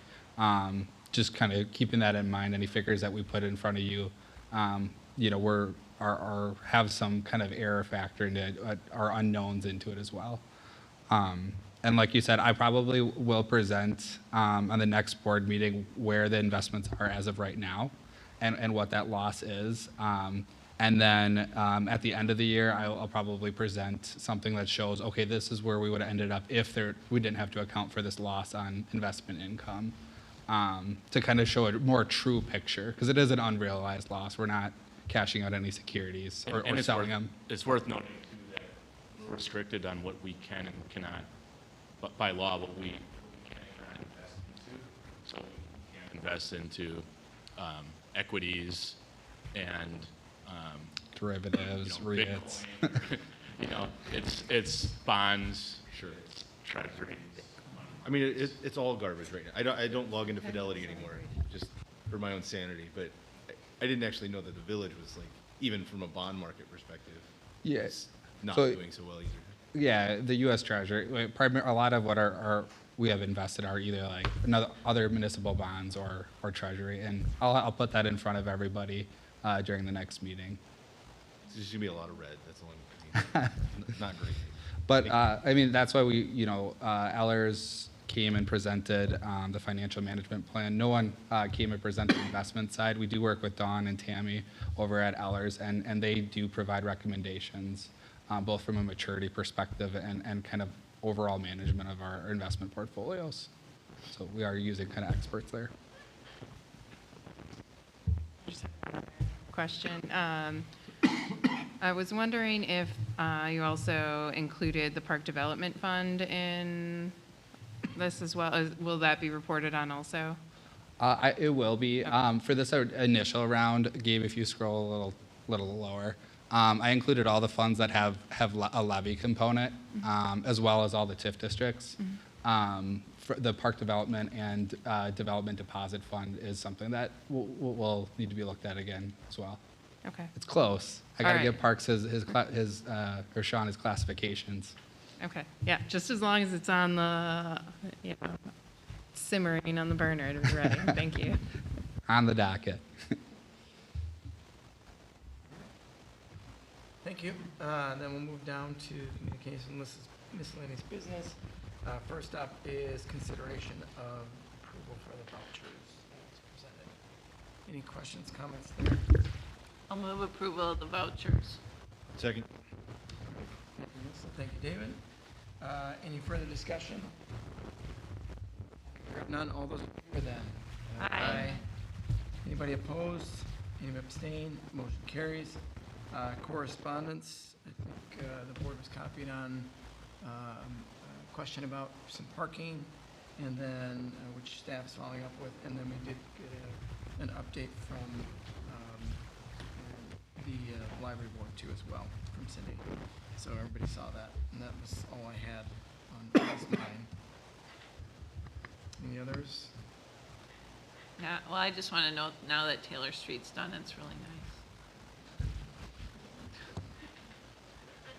H: Just kind of keeping that in mind. Any figures that we put in front of you, you know, have some kind of error factor into it, our unknowns into it as well. And like you said, I probably will present on the next board meeting where the investments are as of right now, and what that loss is. And then at the end of the year, I'll probably present something that shows, okay, this is where we would have ended up if we didn't have to account for this loss on investment income, to kind of show a more true picture, because it is an unrealized loss. We're not cashing out any securities or selling them.
F: It's worth noting too that we're restricted on what we can and cannot, but by law, what we can and cannot invest into. So we can't invest into equities and
H: derivatives,
F: you know,
H: REITs.
F: Bitcoin, you know, it's bonds,
E: Sure.
F: it's treasuries.
E: I mean, it's all garbage right now. I don't log into Fidelity anymore, just for my own sanity, but I didn't actually know that the village was like, even from a bond market perspective,
H: Yes.
E: not
H: So-
E: doing so well either.
H: Yeah, the U.S. Treasury. A lot of what we have invested are either like other municipal bonds or Treasury, and I'll put that in front of everybody during the next meeting.
E: It's just gonna be a lot of red, that's all I'm thinking. Not great.
H: But, I mean, that's why we, Ellers came and presented the financial management plan. No one came and presented the investment side. We do work with Dawn and Tammy over at Ellers, and they do provide recommendations, both from a maturity perspective and kind of overall management of our investment portfolios. So we are using kind of experts there.
C: Question. I was wondering if you also included the Park Development Fund in this as well. Will that be reported on also?
H: It will be. For this initial round, Gabe, if you scroll a little lower, I included all the funds that have a levy component, as well as all the TIF districts. For the Park Development and Development Deposit Fund is something that will need to be looked at again as well.
C: Okay.
H: It's close. I gotta
C: All right.
H: give Parks or Sean his classifications.
C: Okay. Yeah. Just as long as it's on the, simmering on the burner, it'll be ready. Thank you.
H: On the docket.
A: Thank you. Then we'll move down to communication miscellaneous business. First up is consideration of approval for the vouchers as presented. Any questions, comments there?
B: I'll move approval of the vouchers.
E: Second.
A: Thank you, Melissa. Thank you, David. Any further discussion? Hearing none, all those in favor then?
B: Aye.
A: Anybody opposed? Anybody abstain? Motion carries. Correspondence, I think the board was copied on a question about some parking, and then, which staff's following up with, and then we did get an update from the library board too as well, from Cindy. So everybody saw that, and that was all I had on last mine. Any others?
B: Yeah, well, I just want to note now that Taylor Street's done, it's really nice.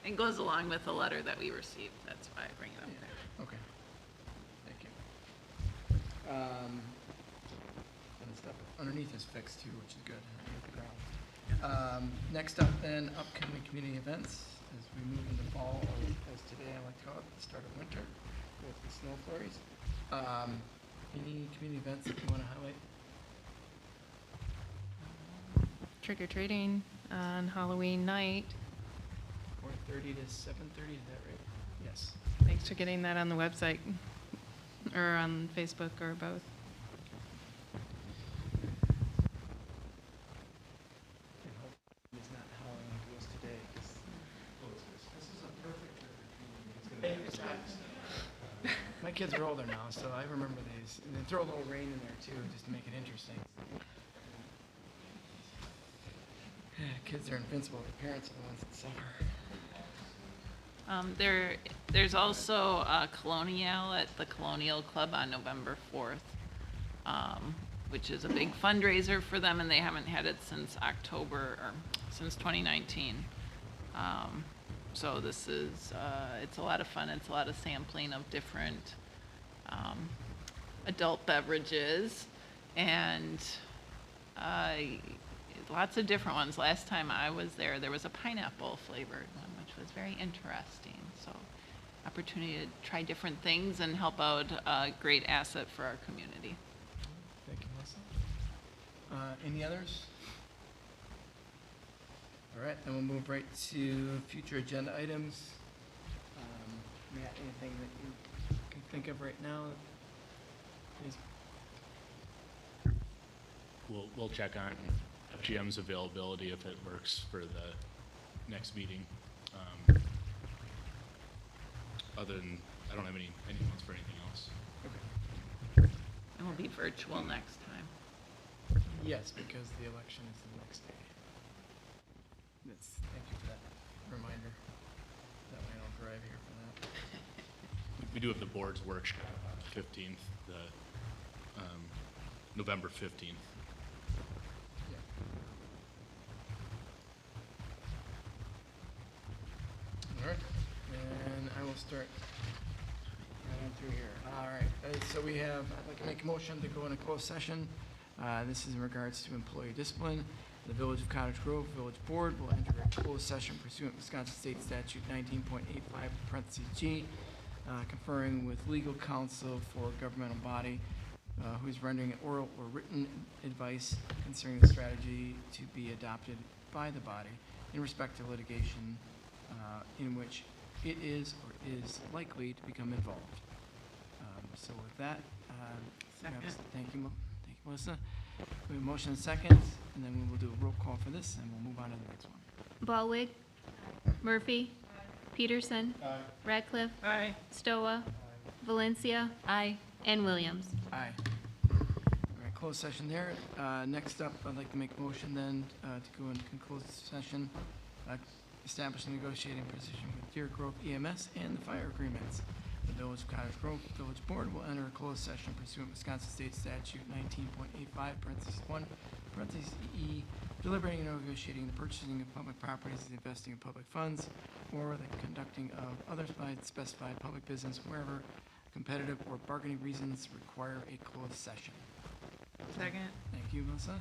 B: It goes along with the letter that we received, that's why I bring it up there.
A: Yeah, okay. Thank you. And the stuff underneath is fixed too, which is good. Underneath the ground. Next up then, upcoming community events as we move into fall, or as today I like to call it, the start of winter with the snow flurries. Any community events that you want to highlight?
C: Trick or treating on Halloween night.
A: 4:30 to 7:30, is that right? Yes.
C: Thanks for getting that on the website or on Facebook or both.
A: And hope it's not howling like it was today. This is a perfect trick. My kids are older now, so I remember these. And then throw a little rain in there too, just to make it interesting. Kids are invincible. The parents are the ones that suffer.
B: There's also a Colonial at the Colonial Club on November 4th, which is a big fundraiser for them, and they haven't had it since October, or since 2019. So this is, it's a lot of fun. It's a lot of sampling of different adult beverages, and lots of different ones. Last time I was there, there was a pineapple flavored one, which was very interesting. So opportunity to try different things and help out a great asset for our community.
A: Thank you, Melissa. Any others? All right, then we'll move right to future agenda items. Matt, anything that you can think of right now? Please.
F: We'll check on FGM's availability if it works for the next meeting. Other than, I don't have any notes for anything else.
A: Okay.
B: And we'll be virtual next time.
A: Yes, because the election is the next day. Thank you for that reminder. That way I don't drive here for that.
F: We do have the board's workshop on the 15th, November 15th.
A: Yeah. All right, and I will start right on through here. All right, so we have, I'd like to make a motion to go into closed session. This is in regards to employee discipline. The Village of Cottage Grove Village Board will enter a closed session pursuant to Wisconsin State Statute 19.85, parentheses G, conferring with legal counsel for a governmental body who is rendering oral or written advice concerning the strategy to be adopted by the body in respect to litigation in which it is or is likely to become involved. So with that,
B: Second.
A: thank you, Melissa. We have a motion and second, and then we will do a roll call for this, and we'll move on to the next one.
N: Ballwig. Murphy. Peterson. Radcliffe.
B: Aye.
N: Stoa. Valencia.
D: Aye.
N: And Williams.
A: Aye. All right, closed session there. Next up, I'd like to make a motion then to go into closed session, establish a negotiating position with Deer Grove EMS and the fire agreements. The Village of Cottage Grove Village Board will enter a closed session pursuant to Wisconsin State Statute 19.85, parentheses 1, parentheses E, deliberating and negotiating the purchasing of public properties, the investing of public funds, or the conducting of other specified public business wherever competitive or bargaining reasons require a closed session.
B: Second.
A: Thank you, Melissa.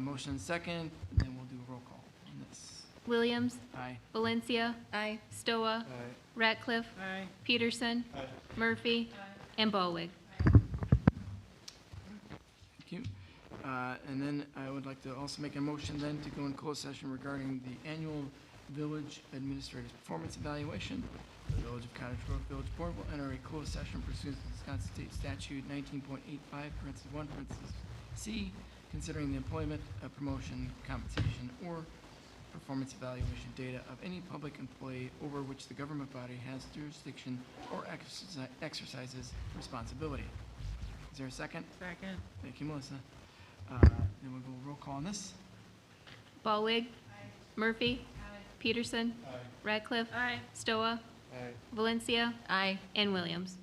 A: Motion and second, then we'll do a roll call on this.
N: Williams.
A: Aye.
N: Valencia.
D: Aye.
N: Stoa. Ratcliffe.
B: Aye.
N: Peterson. Murphy. And Ballwig.
A: Thank you. And then I would like to also make a motion then to go in closed session regarding the annual village administrator's performance evaluation. The Village of Cottage Grove Village Board will enter a closed session pursuant to Wisconsin State Statute 19.85, parentheses 1, parentheses C, considering the employment, promotion, compensation, or performance evaluation data of any public employee over which the government body has jurisdiction or exercises responsibility. Is there a second?
B: Second.
A: Thank you, Melissa. Then we'll go roll call on this.
N: Ballwig. Murphy. Peterson. Radcliffe.
B: Aye.
N: Stoa. Valencia.
D: Aye.
N: And Williams.